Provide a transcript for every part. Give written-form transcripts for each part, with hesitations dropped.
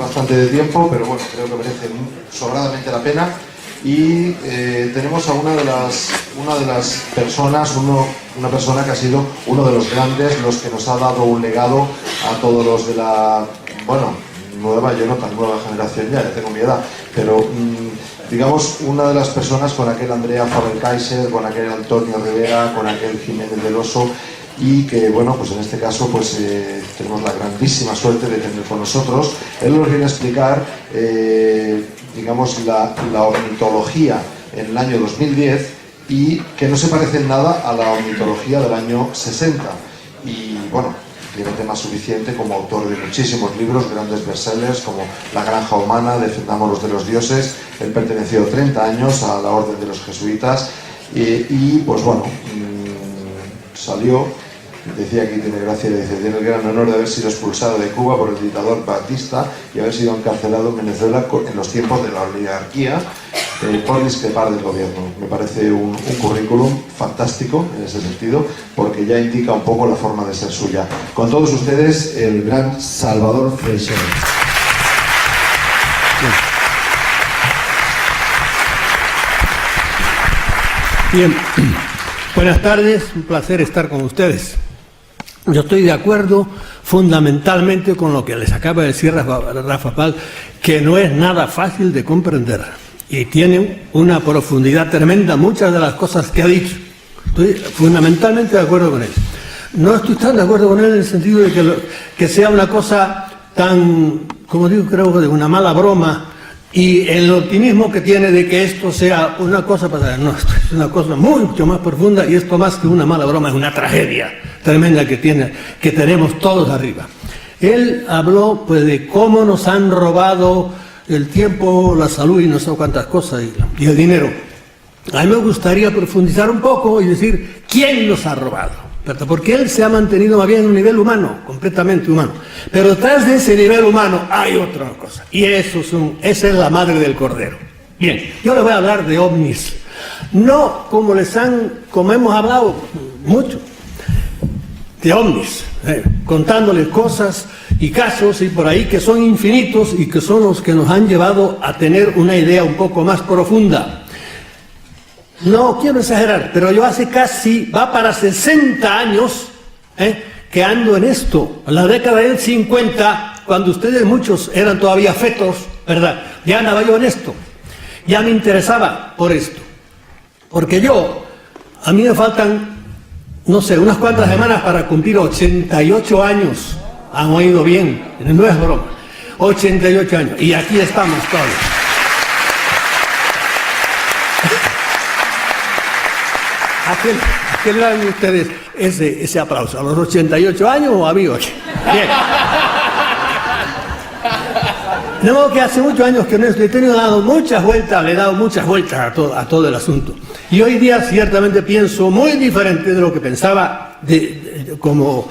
bastante de tiempo, pero bueno, creo que merece sobradamente la pena. Y tenemos a una de las personas, una persona que ha sido uno de los grandes, los que nos ha dado un legado a todos los de la, bueno, nueva, yo no tan nueva generación ya tengo mi edad, pero digamos, una de las personas con aquel Andrea Faber-Kaiser, con aquel Antonio Rivera, con aquel Jiménez del Oso, y que, bueno, pues en este caso pues tenemos la grandísima suerte de tener con nosotros. Él nos viene a explicar, digamos, la ornitología en el año 2010 y que no se parece en nada a la ornitología del año 60. Y, bueno, tiene tema suficiente como autor de muchísimos libros, grandes bestsellers como La granja humana, Defendámonos de los dioses. Él perteneció 30 años a la orden de los jesuitas y pues bueno, salió, decía que tiene gracia, dice, tiene el gran honor de haber sido expulsado de Cuba por el dictador Batista y haber sido encarcelado en Venezuela en los tiempos de la oligarquía por discrepar del gobierno. Me parece un currículum fantástico en ese sentido, porque ya indica un poco la forma de ser suya. Con todos ustedes, el gran Salvador Freixero. Bien, buenas tardes, un placer estar con ustedes. Yo estoy de acuerdo fundamentalmente con lo que les acaba de decir Rafa Pal, que no es nada fácil de comprender y tiene una profundidad tremenda muchas de las cosas que ha dicho. Estoy fundamentalmente de acuerdo con él. No estoy tan de acuerdo con él en el sentido de que sea una cosa tan, como digo, creo que de una mala broma, y el optimismo que tiene de que esto sea una cosa pasada. No, esto es una cosa mucho más profunda, y esto más que una mala broma es una tragedia tremenda que tenemos todos arriba. Él habló pues de cómo nos han robado el tiempo, la salud y no sé cuántas cosas, y el dinero. A mí me gustaría profundizar un poco y decir quién nos ha robado, ¿verdad? Porque él se ha mantenido más bien en un nivel humano, completamente humano. Pero detrás de ese nivel humano hay otra cosa, y esa es la madre del cordero. Bien, yo le voy a hablar de ovnis. No como hemos hablado mucho, de ovnis, contándoles cosas y casos y por ahí que son infinitos y que son los que nos han llevado a tener una idea un poco más profunda. No quiero exagerar, pero yo hace va para 60 años que ando en esto. En la década del 50, cuando ustedes muchos eran todavía fetos, ¿verdad? Ya andaba yo en esto. Ya me interesaba por esto. Porque a mí me faltan, no sé, unas cuantas semanas para cumplir 88 años. Han oído bien, no es broma. 88 años. Y aquí estamos todos. ¿A qué le dan ustedes ese aplauso? ¿A los 88 años o a mí? Bien. De modo que hace muchos años que no estoy, le he dado muchas vueltas a todo el asunto. Y hoy día ciertamente pienso muy diferente de lo que pensaba como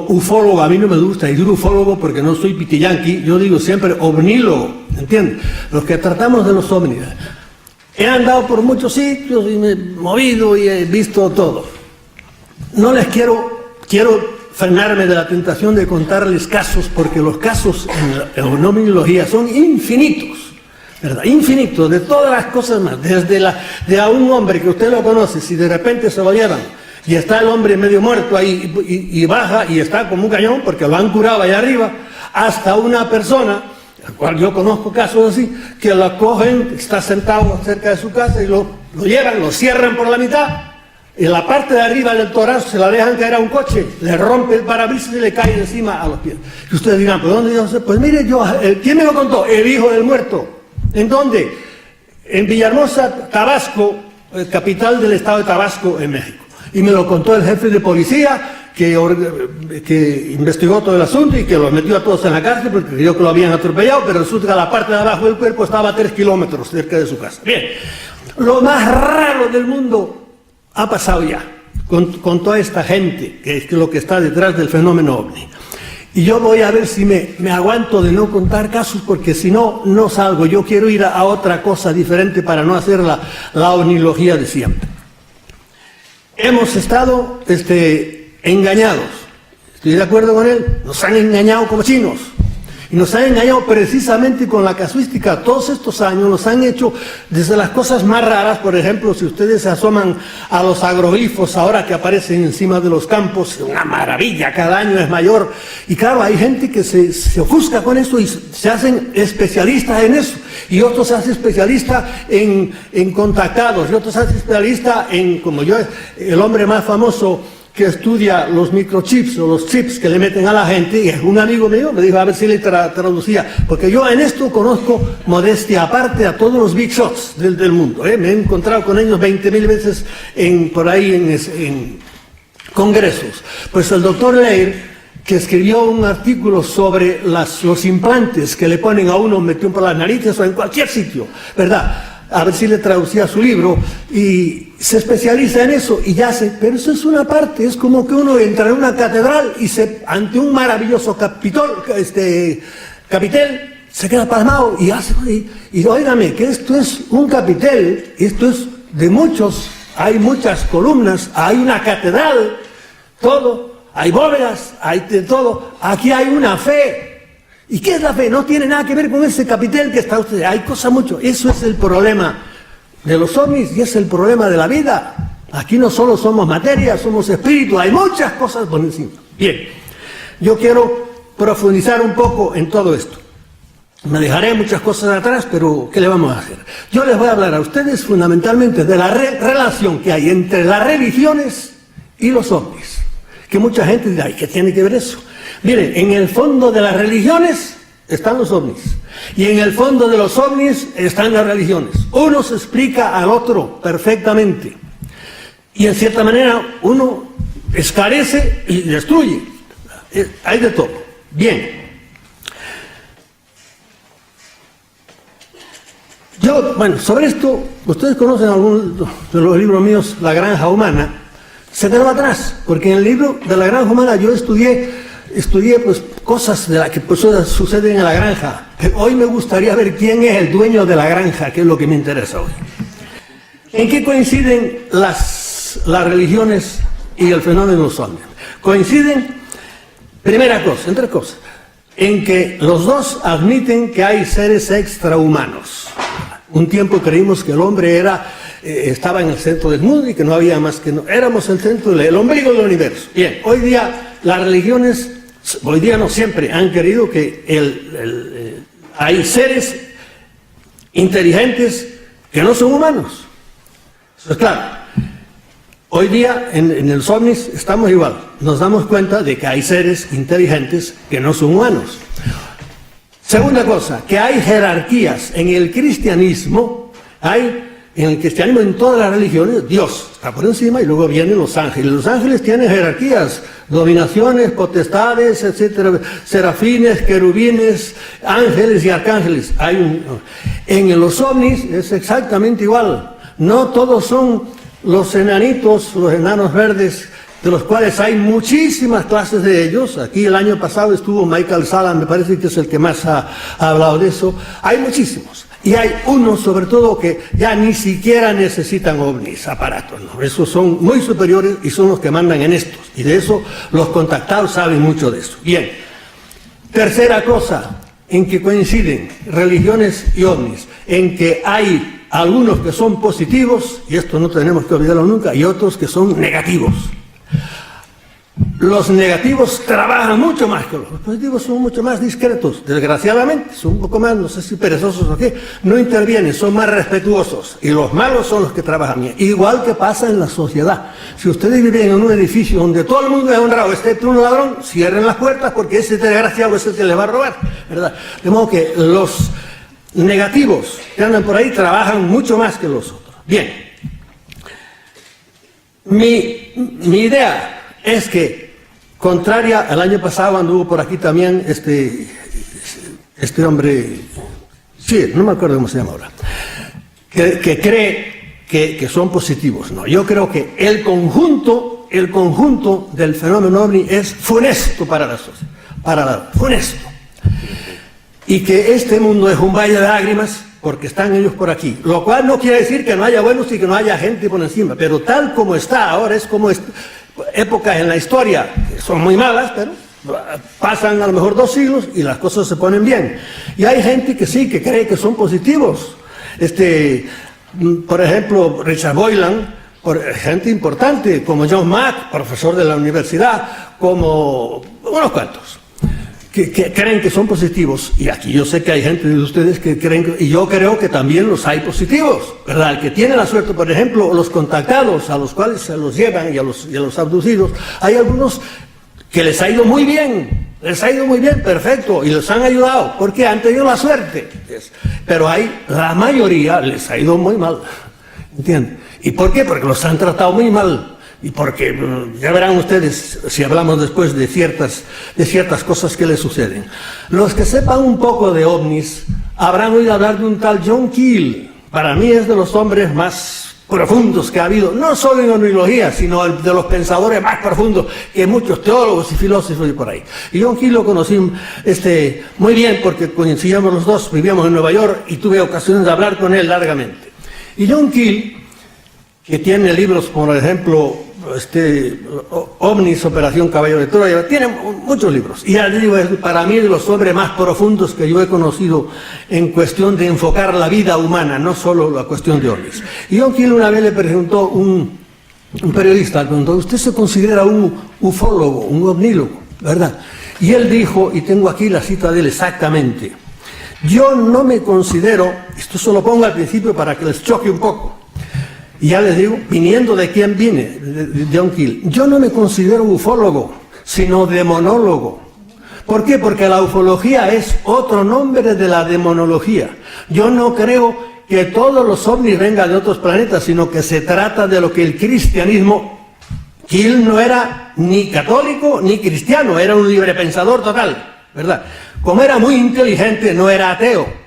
ufólogo. A mí no me gusta decir ufólogo porque no soy pitiyanqui, yo digo siempre ovnílogo, ¿entiendes? Los que tratamos de los ovnis. He andado por muchos sitios y me he movido y he visto todo. No les quiero frenarme de la tentación de contarles casos, porque los casos en la ovniología son infinitos, ¿verdad? Infinitos, de todas las cosas más. De a un hombre que usted lo conoce, si de repente se lo llevan y está el hombre medio muerto ahí y baja y está como un cañón porque lo han curado allá arriba, hasta una persona, al cual yo conozco casos así, que la cogen, está sentado cerca de su casa y lo llevan, lo cierran por la mitad, y la parte de arriba del torazo se la dejan caer a un coche, le rompe el parabrisas y le cae encima a los pies. Y ustedes dirán, ¿pero dónde yo sé? Pues mire, ¿quién me lo contó? El hijo del muerto. ¿En dónde? En Villahermosa, Tabasco, capital del estado de Tabasco, en México. Y me lo contó el jefe de policía que investigó todo el asunto y que los metió a todos en la cárcel porque creyó que lo habían atropellado, pero resulta que la parte de abajo del cuerpo estaba a 3 kilómetros cerca de su casa. Bien, lo más raro del mundo ha pasado ya con toda esta gente, que es lo que está detrás del fenómeno ovni. Y yo voy a ver si me aguanto de no contar casos, porque si no, no salgo. Yo quiero ir a otra cosa diferente para no hacer la ovnilogía de siempre. Hemos estado engañados. Estoy de acuerdo con él. Nos han engañado como chinos. Y Y nos han engañado precisamente con la casuística. Todos estos años nos han hecho desde las cosas más raras. Por ejemplo, si ustedes se asoman a los agroglifos ahora que aparecen encima de los campos, una maravilla, cada año es mayor. Y claro, hay gente que se ofusca con eso y se hacen especialistas en eso. Y otros se hacen especialistas en contactados, y otros se hacen especialistas en, como yo, el hombre más famoso que estudia los microchips o los chips que le meten a la gente, y un amigo mío me dijo a ver si le traducía, porque yo en esto conozco, modestia aparte, a todos los big shots del mundo, me he encontrado con ellos 20.000 veces por ahí en congresos. Pues el doctor Leir, que escribió un artículo sobre los implantes que le ponen a uno metido por las narices o en cualquier sitio, ¿verdad? A ver si le traducía su libro, y se especializa en eso, y ya sé, pero eso es una parte, es como que uno entra en una catedral y ante un maravilloso capitel, se queda pasmado y hace, y óigame, que esto es un capitel, esto es de muchos, hay muchas columnas, hay una catedral, todo, hay bóvedas, hay de todo, aquí hay una fe. ¿Y qué es la fe? No tiene nada que ver con ese capitel que está usted. Hay cosas mucho. Eso es el problema de los ovnis y es el problema de la vida. Aquí no solo somos materia, somos espíritu. Hay muchas cosas por encima. Bien, yo quiero profundizar un poco en todo esto. Me dejaré muchas cosas atrás, pero ¿qué le vamos a hacer? Yo les voy a hablar a ustedes fundamentalmente de la relación que hay entre las religiones y los ovnis. Que mucha gente dirá, ¿y qué tiene que ver eso? Miren, en el fondo de las religiones están los ovnis. Y en el fondo de los ovnis están las religiones. Uno se explica al otro perfectamente. Y en cierta manera uno esclarece y destruye. Hay de todo. Bien. Bueno, sobre esto, ustedes conocen algunos de los libros míos, La Granja Humana. Se quedó atrás, porque en el libro de La Granja Humana yo estudié pues cosas de las que pues, suceden en la granja. Hoy me gustaría ver quién es el dueño de la granja, que es lo que me interesa hoy. ¿En qué coinciden las religiones y el fenómeno de los ovnis? Coinciden, primera cosa, en tres cosas, en que los dos admiten que hay seres extrahumanos. Un tiempo creímos que el hombre estaba en el centro del mundo y que no había más que éramos el centro, el ombligo del universo. Bien, hoy día las religiones, hoy día no siempre, han querido que hay seres inteligentes que no son humanos. Eso es claro. Hoy día en los ovnis estamos igual. Nos damos cuenta de que hay seres inteligentes que no son humanos. Segunda cosa, que hay jerarquías en el cristianismo, en el cristianismo, en todas las religiones, Dios está por encima y luego vienen los ángeles. Los ángeles tienen jerarquías, dominaciones, potestades, etcétera, serafines, querubines, ángeles y arcángeles. En los ovnis es exactamente igual. No todos son los enanitos, los enanos verdes, de los cuales hay muchísimas clases de ellos. Aquí el año pasado estuvo Michael Salla, me parece que es el que más ha hablado de eso. Hay muchísimos. Y hay unos, sobre todo, que ya ni siquiera necesitan ovnis, aparatos, ¿no? Esos son muy superiores y son los que mandan en estos. Y de eso los contactados saben mucho de eso. Bien. Tercera cosa en que coinciden religiones y ovnis, en que hay algunos que son positivos, y esto no tenemos que olvidarlo nunca, y otros que son negativos. Los negativos trabajan mucho más que los positivos, son mucho más discretos, desgraciadamente, son un poco más, no sé si perezosos o qué, no intervienen, son más respetuosos, y los malos son los que trabajan bien, igual que pasa en la sociedad. Si ustedes viven en un edificio donde todo el mundo es honrado, excepto un ladrón, cierren las puertas porque ese desgraciado es el que les va a robar, ¿verdad? De modo que los negativos que andan por ahí trabajan mucho más que los otros. Bien, mi idea es que, contraria, el año pasado anduvo por aquí también este hombre, sí, no me acuerdo cómo se llama ahora, que cree que son positivos. No, yo creo que el conjunto del fenómeno ovni es funesto para la sociedad, funesto. Y que este mundo es un valle de lágrimas porque están ellos por aquí. Lo cual no quiere decir que no haya buenos y que no haya gente por encima, pero tal como está ahora es como épocas en la historia que son muy malas, pero pasan a lo mejor 2 siglos y las cosas se ponen bien. Y hay gente que sí, que cree que son positivos. Por ejemplo, Richard Boylan, gente importante, como John Mack, profesor de la universidad, como unos cuantos, que creen que son positivos. Y aquí yo sé que hay gente de ustedes que creen, y yo creo que también los hay positivos, ¿verdad? El que tiene la suerte, por ejemplo, los contactados, a los cuales se los llevan y a los abducidos, hay algunos que les ha ido muy bien, perfecto, y les han ayudado, porque han tenido la suerte. Pero la mayoría les ha ido muy mal, ¿entienden? ¿Y por qué? Porque los han tratado muy mal. Y porque, ya verán ustedes, si hablamos después de ciertas cosas que les suceden. Los que sepan un poco de ovnis, habrán oído hablar de un tal John Keel. Para mí es de los hombres más profundos que ha habido, no solo en ovniología, sino de los pensadores más profundos que muchos teólogos y filósofos y por ahí. Y John Keel lo conocí muy bien porque coincidíamos los dos, vivíamos en Nueva York y tuve ocasiones de hablar con él largamente. Y John Keel, que tiene libros, por ejemplo, Ovnis, Operación Caballo de Troya, tiene muchos libros. Y ya digo, es para mí de los hombres más profundos que yo he conocido en cuestión de enfocar la vida humana, no solo la cuestión de ovnis. Y John Keel una vez le preguntó un periodista, le preguntó, ¿usted se considera un ufólogo, un ovnílogo, verdad? Y él dijo, y tengo aquí la cita de él exactamente, yo no me considero, esto se lo pongo al principio para que les choque un poco, y ya les digo, viniendo de quién viene, de John Keel, yo no me considero ufólogo, sino demonólogo. ¿Por qué? Porque la ufología es otro nombre de la demonología. Yo no creo que todos los ovnis vengan de otros planetas, sino que se trata de lo que el cristianismo... Keel no era ni católico ni cristiano, era un librepensador total, ¿verdad? Como era muy inteligente, no era ateo.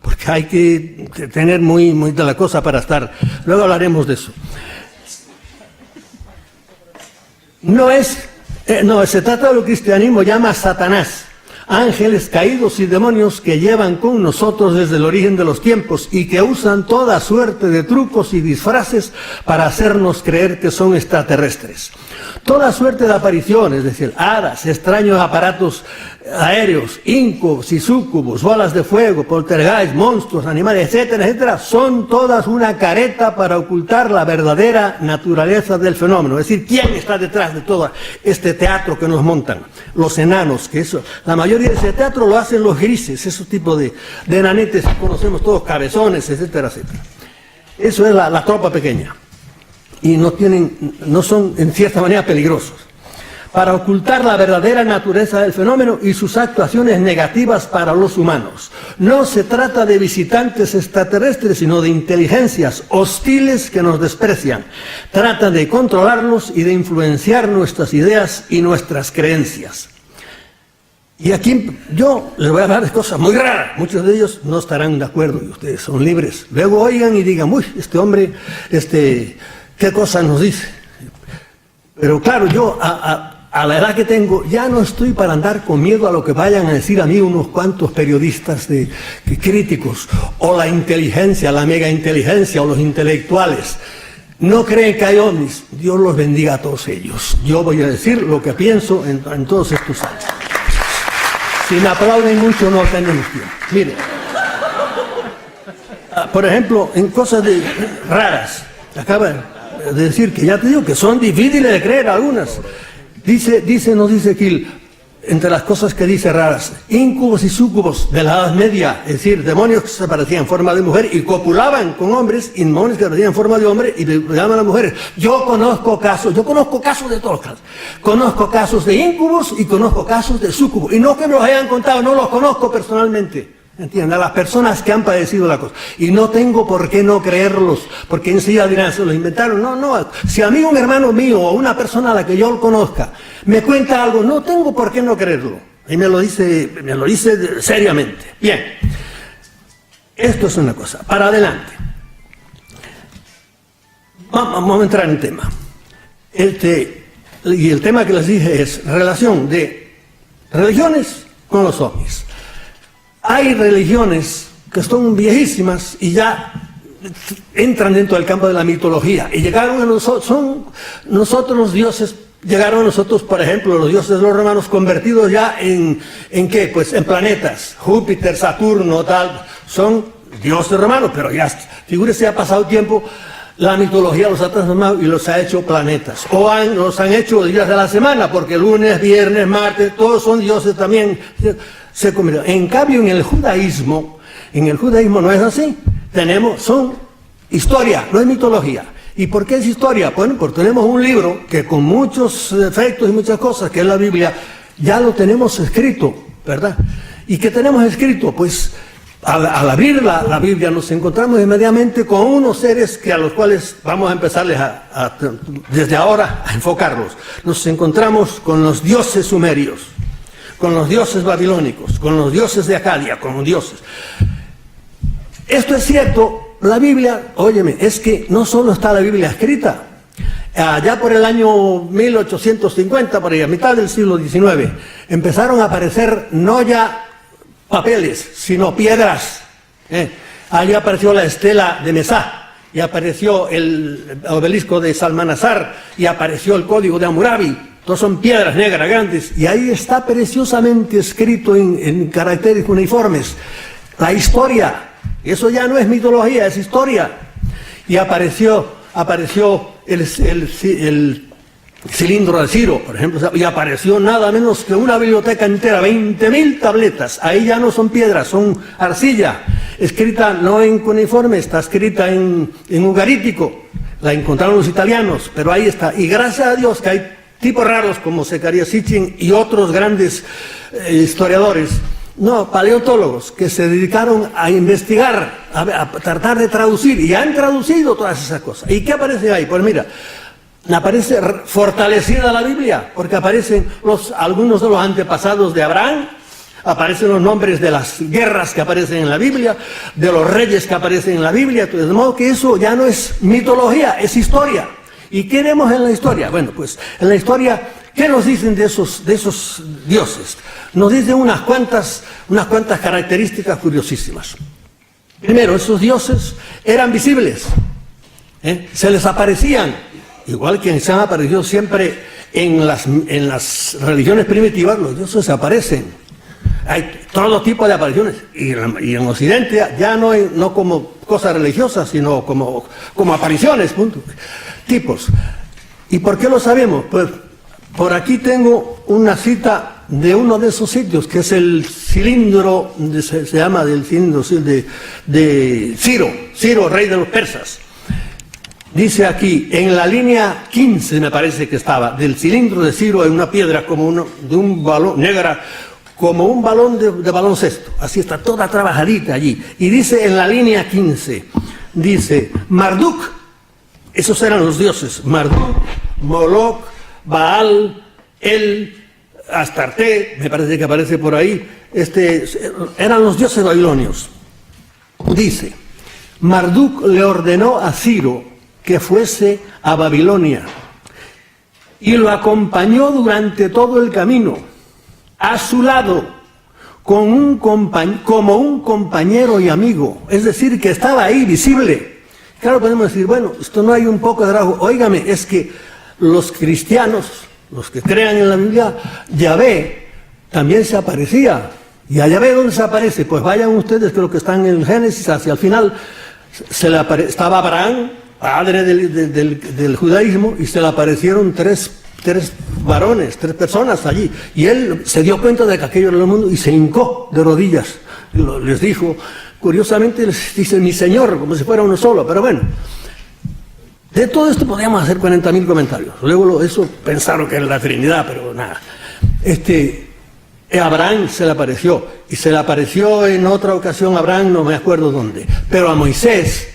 Porque hay que tener muy de la cosa para estar. Luego hablaremos de eso. No, se trata de lo que el cristianismo llama Satanás. Ángeles caídos y demonios que llevan con nosotros desde el origen de los tiempos y que usan toda suerte de trucos y disfraces para hacernos creer que son extraterrestres. Toda suerte de apariciones, es decir, hadas, extraños aparatos aéreos, incubos y súcubos, bolas de fuego, poltergeist, monstruos, animales, etcétera, etcétera, son todas una careta para ocultar la verdadera naturaleza del fenómeno. Es decir, ¿quién está detrás de todo este teatro que nos montan? Los enanos, que eso, la mayoría de ese teatro lo hacen los grises, esos tipos de enanetes que conocemos todos, cabezones, etcétera, etcétera. Eso es la tropa pequeña. Y no son en cierta manera peligrosos, para ocultar la verdadera naturaleza del fenómeno y sus actuaciones negativas para los humanos. No se trata de visitantes extraterrestres, sino de inteligencias hostiles que nos desprecian. Tratan de controlarnos y de influenciar nuestras ideas y nuestras creencias. Y aquí yo les voy a hablar de cosas muy raras, muchos de ellos no estarán de acuerdo y ustedes son libres. Luego oigan y digan, uy, este hombre, ¿qué cosas nos dice? Pero claro, yo a la edad que tengo ya no estoy para andar con miedo a lo que vayan a decir a mí unos cuantos periodistas críticos, o la inteligencia, la mega inteligencia, o los intelectuales. No creen que hay ovnis. Dios los bendiga a todos ellos. Yo voy a decir lo que pienso en todos estos años. Si me aplauden mucho no tenemos tiempo. Mire, por ejemplo, en cosas raras, acaba de decir que ya te digo que son difíciles de creer algunas. Nos dice Keel, entre las cosas que dice raras, incubos y súcubos de la Edad Media, es decir, demonios que se parecían en forma de mujer y copulaban con hombres, y demonios que se parecían en forma de hombre y le llaman a las mujeres. Yo conozco casos de todos casos. Conozco casos de incubos y conozco casos de súcubos. Y no que me los hayan contado, no los conozco personalmente. ¿Entienden? A las personas que han padecido la cosa. Y no tengo por qué no creerlos, porque enseguida dirán, se los inventaron. No. Si a mí un hermano mío o una persona a la que yo conozca me cuenta algo, no tengo por qué no creerlo. Y me lo dice seriamente. Bien. Esto es una cosa. Para adelante. Vamos a entrar en tema. Y el tema que les dije es relación de religiones con los ovnis. Hay religiones que son viejísimas y ya entran dentro del campo de la mitología y llegaron a nosotros, son nosotros los dioses llegaron a nosotros, por ejemplo, los dioses de los romanos convertidos ya en ¿qué? Pues en planetas. Júpiter, Saturno, tal, son dioses romanos, pero ya, figúrese, ha pasado tiempo, la mitología los ha transformado y los ha hecho planetas. O los han hecho días de la semana, porque lunes, viernes, martes, todos son dioses también. Se convirtieron. En cambio, en el judaísmo no es así. Son historia, no es mitología. ¿Y por qué es historia? Bueno, porque tenemos un libro que con muchos efectos y muchas cosas, que es la Biblia, ya lo tenemos escrito, ¿verdad? ¿Y qué tenemos escrito? Pues al abrir la Biblia nos encontramos inmediatamente con unos seres a los cuales vamos a empezarles desde ahora a enfocarlos. Nos encontramos con los dioses sumerios, con los dioses babilónicos, con los dioses de Acadia, con los dioses. Esto es cierto. La Biblia, óyeme, es que no solo está la Biblia escrita. Allá por el año 1850, por ahí, a mitad del siglo XIX, empezaron a aparecer no ya papeles, sino piedras. Allí apareció la estela de Mesá, y apareció el obelisco de Salmanasar, y apareció el código de Hammurabi. Todos son piedras negras grandes, y ahí está preciosamente escrito en caracteres uniformes la historia. Eso ya no es mitología, es historia. Y apareció el cilindro de Ciro, por ejemplo, y apareció nada menos que una biblioteca entera, 20.000 tabletas. Ahí ya no son piedras, son arcilla, escrita no en cuneiforme, está escrita en ugarítico. La encontraron los italianos, pero ahí está. Y gracias a Dios que hay tipos raros como Zecarías Sitchin y otros grandes historiadores, paleontólogos, que se dedicaron a investigar, a tratar de traducir, y han traducido todas esas cosas. ¿Y qué aparece ahí? Pues mira, aparece fortalecida la Biblia, porque aparecen algunos de los antepasados de Abraham, aparecen los nombres de las guerras que aparecen en la Biblia, de los reyes que aparecen en la Biblia, de modo que eso ya no es mitología, es historia. ¿Y qué vemos en la historia? Bueno, pues en la historia, ¿qué nos dicen de esos dioses? Nos dicen unas cuantas características curiosísimas. Primero, esos dioses eran visibles, se les aparecían, igual que se han aparecido siempre en las religiones primitivas, los dioses aparecen. Hay todo tipo de apariciones, y en Occidente ya no como cosas religiosas, sino como apariciones, punto. Tipos. ¿Y por qué lo sabemos? Pues por aquí tengo una cita de uno de esos sitios, que es el cilindro, se llama del cilindro de Ciro, rey de los persas. Dice aquí, en la línea 15 me parece que estaba, del cilindro de Ciro, en una piedra de un balón negra, como un balón de baloncesto. Así está, toda trabajadita allí. Y dice en la línea 15, dice, Marduk, esos eran los dioses, Marduk, Moloch, Baal, Astarte, me parece que aparece por ahí, eran los dioses babilonios. Dice, Marduk le ordenó a Ciro que fuese a Babilonia y lo acompañó durante todo el camino, a su lado, como un compañero y amigo, es decir, que estaba ahí visible. Claro, podemos decir, bueno, esto no hay un poco de trabajo. Óigame, es que los cristianos, los que crean en la Biblia, Yahvé también se aparecía. ¿Y a Yahvé dónde se aparece? Pues vayan ustedes, creo que están en el Génesis, hacia el final, estaba Abraham, padre del judaísmo, y se le aparecieron tres varones, 3 personas allí. Y él se dio cuenta de que aquello era el mundo y se hincó de rodillas. Les dijo, curiosamente les dice mi Señor, como si fuera uno solo, pero bueno. De todo esto podríamos hacer 40.000 comentarios. Luego eso pensaron que era la Trinidad, pero nada. Abraham se le apareció, y se le apareció en otra ocasión Abraham, no me acuerdo dónde. Pero a Moisés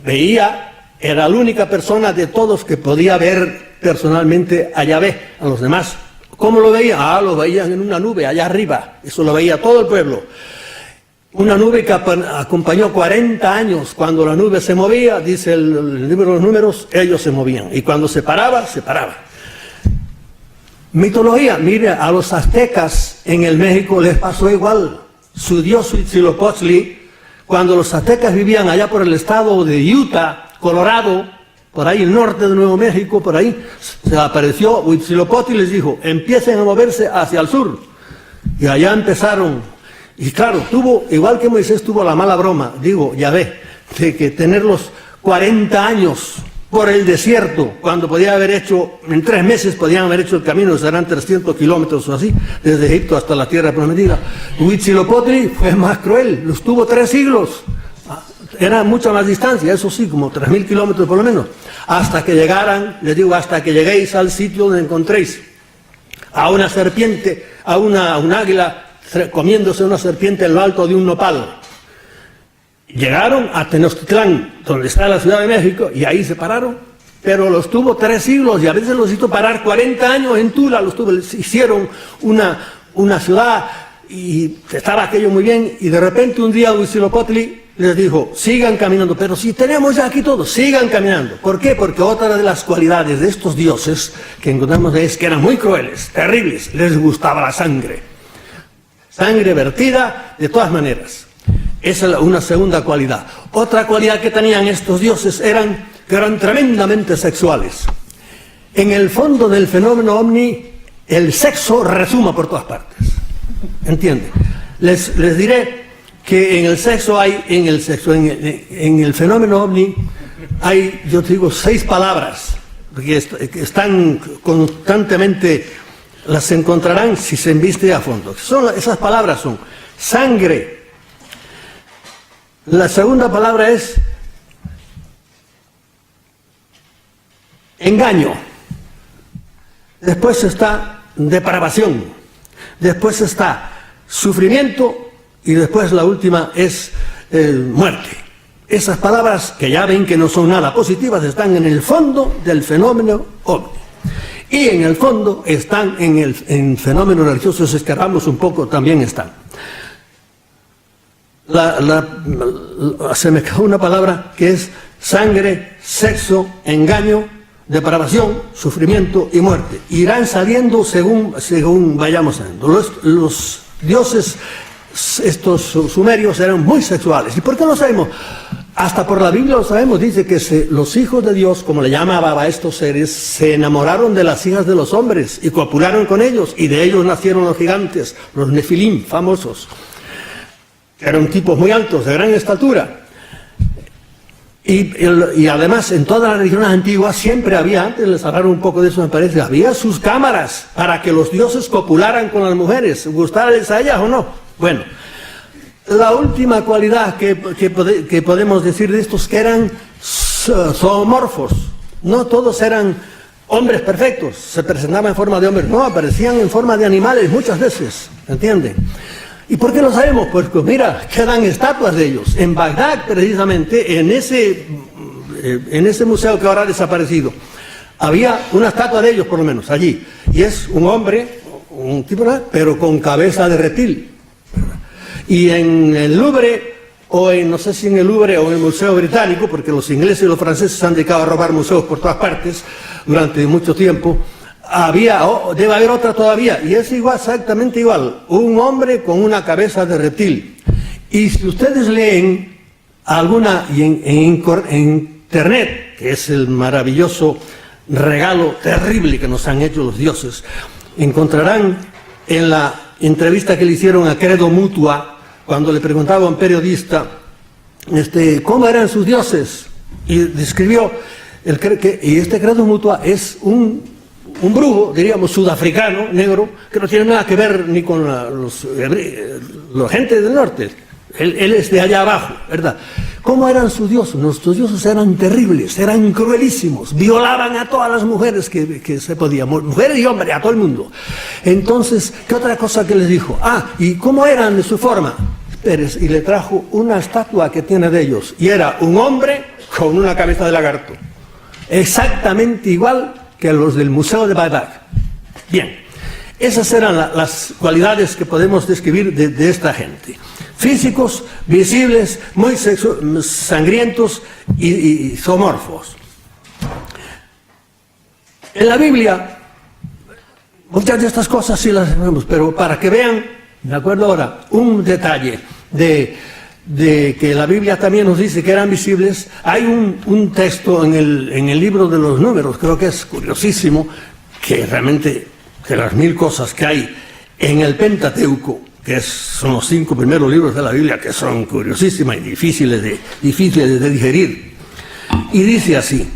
veía, era la única persona de todos que podía ver personalmente a Yahvé. A los demás, ¿cómo lo veía? Lo veían en una nube allá arriba, eso lo veía todo el pueblo. Una nube que acompañó 40 años. Cuando la nube se movía, dice el libro de los números, ellos se movían. Y cuando se paraba, se paraba. Mitología, mire, a los aztecas en el México les pasó igual. Su dios Huitzilopochtli, cuando los aztecas vivían allá por el estado de Utah, Colorado, por ahí el norte de Nuevo México, por ahí, se apareció Huitzilopochtli y les dijo, empiecen a moverse hacia el sur. Y allá empezaron, y claro, tuvo, igual que Moisés tuvo la mala broma, digo, Yahvé, de que tenerlos 40 años por el desierto, cuando podía haber hecho, en 3 meses podían haber hecho el camino, serán 300 kilómetros o así, desde Egipto hasta la tierra prometida. Huitzilopochtli fue más cruel, los tuvo 3 siglos, era mucha más distancia, eso sí, como 3.000 kilómetros por lo menos, hasta que llegaran, les digo, hasta que lleguéis al sitio donde encontréis a una serpiente, a un águila comiéndose una serpiente en lo alto de un nopal. Llegaron a Tenochtitlán, donde está la Ciudad de México, y ahí se pararon, pero los tuvo 3 siglos y a veces los hizo parar 40 años en Tula, les hicieron una ciudad y estaba aquello muy bien, y de repente un día Huitzilopochtli les dijo, sigan caminando, pero si tenemos ya aquí todo, sigan caminando. ¿Por qué? Porque otra de las cualidades de estos dioses que encontramos es que eran muy crueles, terribles, les gustaba la sangre. Sangre vertida de todas maneras. Esa es una segunda cualidad. Otra cualidad que tenían estos dioses que eran tremendamente sexuales. En el fondo del fenómeno ovni, el sexo resuma por todas partes. ¿Entiende? Les diré que en el fenómeno ovni hay, yo te digo, 6 palabras que están constantemente, las encontrarán si se embiste a fondo. Esas palabras son sangre. La segunda palabra es engaño. Después está depravación. Después está sufrimiento. Y después la última es muerte. Esas palabras, que ya ven que no son nada positivas, están en el fondo del fenómeno ovni. Y en el fondo están en fenómenos religiosos, escarbamos un poco, también están. Se me quedó una palabra que es sangre, sexo, engaño, depravación, sufrimiento y muerte. Irán saliendo según vayamos saliendo. Los dioses, estos sumerios, eran muy sexuales. ¿Y por qué lo sabemos? Hasta por la Biblia lo sabemos, dice que los hijos de Dios, como le llamaba a estos seres, se enamoraron de las hijas de los hombres y copularon con ellos, y de ellos nacieron los gigantes, los nefilim famosos. Eran tipos muy altos, de gran estatura. Y además, en todas las religiones antiguas siempre había, antes les hablaron un poco de eso me parece, había sus cámaras para que los dioses copularan con las mujeres, gustarles a ellas o no. Bueno, la última cualidad que podemos decir de estos, que eran zoomorfos. No todos eran hombres perfectos, se presentaban en forma de hombres, no, aparecían en forma de animales muchas veces, ¿entienden? ¿Y por qué lo sabemos? Pues mira, quedan estatuas de ellos. En Bagdad, precisamente, en ese museo que ahora ha desaparecido, había una estatua de ellos, por lo menos, allí. Y es un hombre, un tipo, pero con cabeza de reptil. Y en el Louvre, no sé si en el Louvre o en el Museo Británico, porque los ingleses y los franceses se han dedicado a robar museos por todas partes durante mucho tiempo, debe haber otra todavía, y es igual, exactamente igual, un hombre con una cabeza de reptil. Y si ustedes leen alguna, y en internet, que es el maravilloso regalo terrible que nos han hecho los dioses, encontrarán en la entrevista que le hicieron a Credo Mutua, cuando le preguntaba a un periodista cómo eran sus dioses, y describió, y este Credo Mutua es un brujo, diríamos, sudafricano, negro, que no tiene nada que ver ni con la gente del norte. Él es de allá abajo, ¿verdad? ¿Cómo eran sus dioses? Nuestros dioses eran terribles, eran cruelísimos, violaban a todas las mujeres que se podían, mujeres y hombres, a todo el mundo. Entonces, ¿qué otra cosa que les dijo? ¿Y cómo eran de su forma? Pérez, y le trajo una estatua que tiene de ellos, y era un hombre con una cabeza de lagarto, exactamente igual que los del Museo de Bagdad. Bien, esas eran las cualidades que podemos describir de esta gente. Físicos, visibles, muy sangrientos y zoomorfos. En la Biblia, muchas de estas cosas sí las vemos, pero para que vean, me acuerdo ahora, un detalle de de que la Biblia también nos dice que eran visibles, hay un texto en el libro de los Números, creo que es curiosísimo, que realmente de las 1000 cosas que hay en el Pentateuco, que son los 5 primeros libros de la Biblia, que son curiosísimas y difíciles de digerir. Y dice así: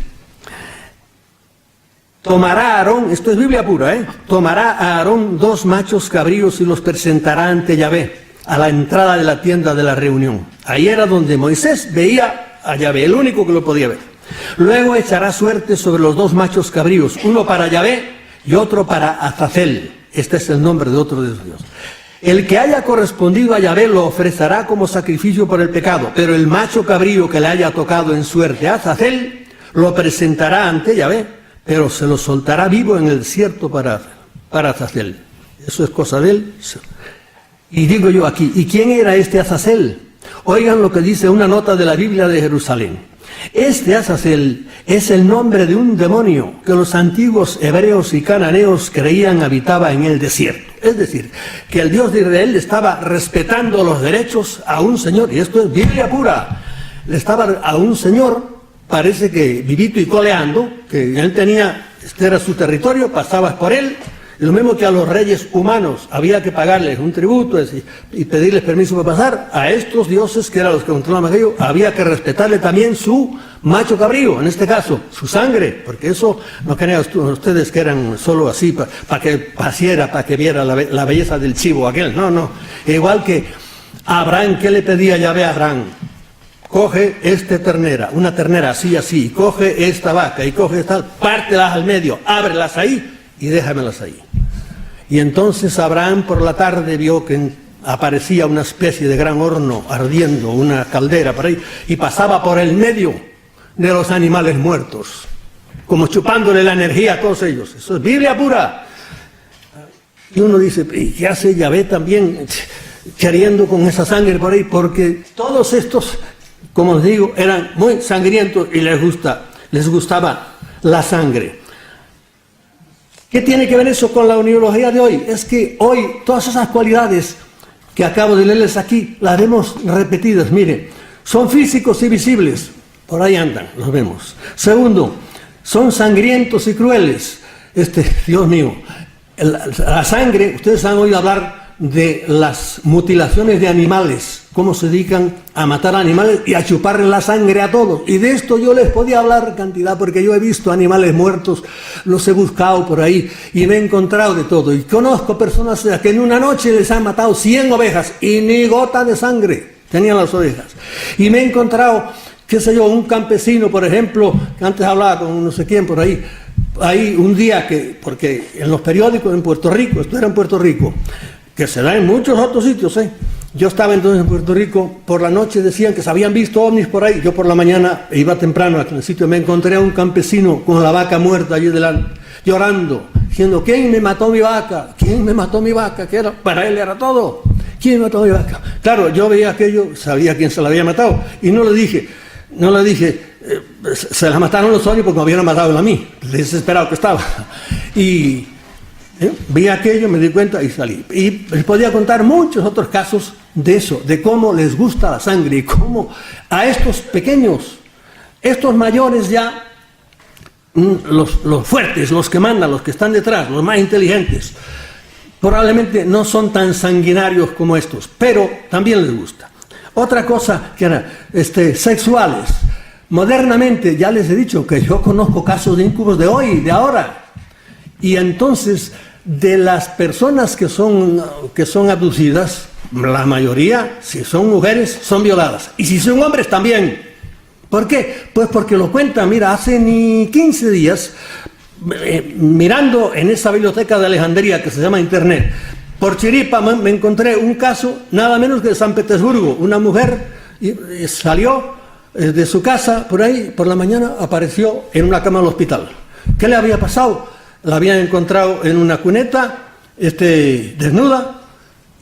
tomará Aarón, esto es Biblia pura, tomará a Aarón 2 machos cabríos y los presentará ante Yahvé, a la entrada de la tienda de la reunión. Ahí era donde Moisés veía a Yahvé, el único que lo podía ver. Luego echará suerte sobre los 2 machos cabríos, uno para Yahvé y otro para Azazel. Este es el nombre de otro de los dioses. El que haya correspondido a Yahvé lo ofrecerá como sacrificio por el pecado, pero el macho cabrío que le haya tocado en suerte a Azazel lo presentará ante Yahvé, pero se lo soltará vivo en el desierto para Azazel. Eso es cosa de él. Y digo yo aquí, ¿y quién era este Azazel? Oigan lo que dice una nota de la Biblia de Jerusalén. Este Azazel es el nombre de un demonio que los antiguos hebreos y cananeos creían habitaba en el desierto. Es decir, que el Dios de Israel estaba respetando los derechos a un señor, y esto es Biblia pura. Le estaba a un señor, parece que vivito y coleando, que él tenía, este era su territorio, pasabas por él. Y lo mismo que a los reyes humanos había que pagarles un tributo y pedirles permiso para pasar, a estos dioses que eran los que controlaban aquello, había que respetarle también su macho cabrío, en este caso, su sangre, porque eso no crean ustedes que eran solo así para que pasiera, para que viera la belleza del chivo aquel, no. Igual que Abraham, ¿qué le pedía Yahvé a Abraham? Coge esta ternera, una ternera así, coge esta vaca y coge esta, pártelas al medio, ábrelas ahí y déjamelas ahí. Y entonces Abraham por la tarde vio que aparecía una especie de gran horno ardiendo, una caldera por ahí, y pasaba por el medio de los animales muertos, como chupándole la energía a todos ellos. Eso es Biblia pura. Y uno dice, ¿y qué hace Yahvé también queriendo con esa sangre por ahí? Porque todos estos, como os digo, eran muy sangrientos y les gustaba la sangre. ¿Qué tiene que ver eso con la uniología de hoy? Es que hoy todas esas cualidades que acabo de leerles aquí, las vemos repetidas. Mire, son físicos y visibles, por ahí andan, los vemos. Segundo, son sangrientos y crueles. Dios mío, la sangre, ustedes han oído hablar de las mutilaciones de animales, cómo se dedican a matar animales y a chuparle la sangre a todos. Y de esto yo les podía hablar cantidad, porque yo he visto animales muertos, los he buscado por ahí y me he encontrado de todo. Y conozco personas que en una noche les han matado 100 ovejas y ni gota de sangre tenían las ovejas. Y me he encontrado, qué sé yo, un campesino, por ejemplo, que antes hablaba con no sé quién por ahí, un día porque en los periódicos en Puerto Rico, esto era en Puerto Rico, que se da en muchos otros sitios, Yo estaba entonces en Puerto Rico, por la noche decían que se habían visto ovnis por ahí, yo por la mañana iba temprano a el sitio, me encontré a un campesino con la vaca muerta allí delante, llorando, diciendo, ¿quién me mató mi vaca? ¿Quién me mató mi vaca? Que para él era todo. ¿Quién me mató mi vaca? Claro, yo veía aquello, sabía quién se la había matado, y no le dije, se la mataron los ovnis porque me habían matado a mí, desesperado que estaba. Y vi aquello, me di cuenta y salí. Y les podía contar muchos otros casos de eso, de cómo les gusta la sangre y cómo a estos pequeños, estos mayores ya, los fuertes, los que mandan, los que están detrás, los más inteligentes, probablemente no son tan sanguinarios como estos, pero también les gusta. Otra cosa que era sexuales. Modernamente, ya les he dicho que yo conozco casos de incubos de hoy, de ahora. Y entonces, de las personas que son abducidas, la mayoría, si son mujeres, son violadas. Y si son hombres, también. ¿Por qué? Pues porque lo cuentan, mira, hace ni 15 días, mirando en esa biblioteca de Alejandría que se llama Internet, por chiripa me encontré un caso, nada menos que de San Petersburgo. Una mujer salió de su casa, por ahí, por la mañana, apareció en una cama del hospital. ¿Qué le había pasado? La habían encontrado en una cuneta, desnuda,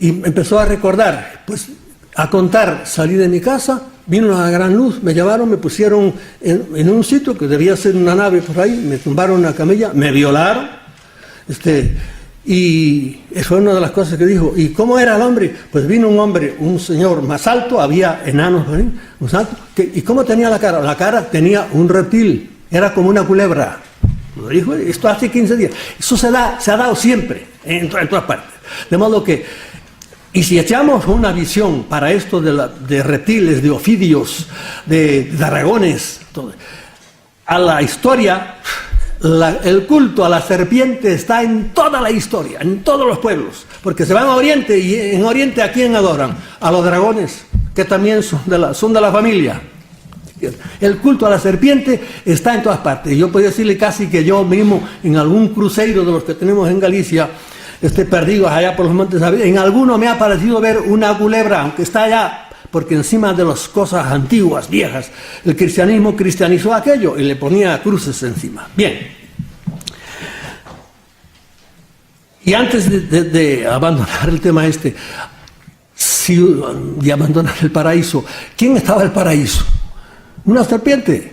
y empezó a recordar, pues a contar, salí de mi casa, vino una gran luz, me llevaron, me pusieron en un sitio que debía ser una nave por ahí, me tumbaron una camilla, me violaron, Y eso fue una de las cosas que dijo. ¿Y cómo era el hombre? Pues vino un hombre, un señor más alto, había enanos, más alto. ¿Y cómo tenía la cara? La cara tenía un reptil, era como una culebra. Lo dijo esto hace 15 días. Eso se ha dado siempre, en todas partes. De modo que, y si echamos una visión para esto de reptiles, de ofidios, de dragones, a la historia... el culto a la serpiente está en toda la historia, en todos los pueblos, porque se van a Oriente y en Oriente ¿a quién adoran? A los dragones, que también son de la familia. El culto a la serpiente está en todas partes. Yo puedo decirle casi que yo mismo, en algún cruceiro de los que tenemos en Galicia, perdidos allá por los montes, en alguno me ha parecido ver una culebra, aunque está allá, porque encima de las cosas antiguas, viejas, el cristianismo cristianizó aquello y le ponía cruces encima. Bien. Y antes de abandonar el tema de abandonar el paraíso, ¿quién estaba en el paraíso? Una serpiente.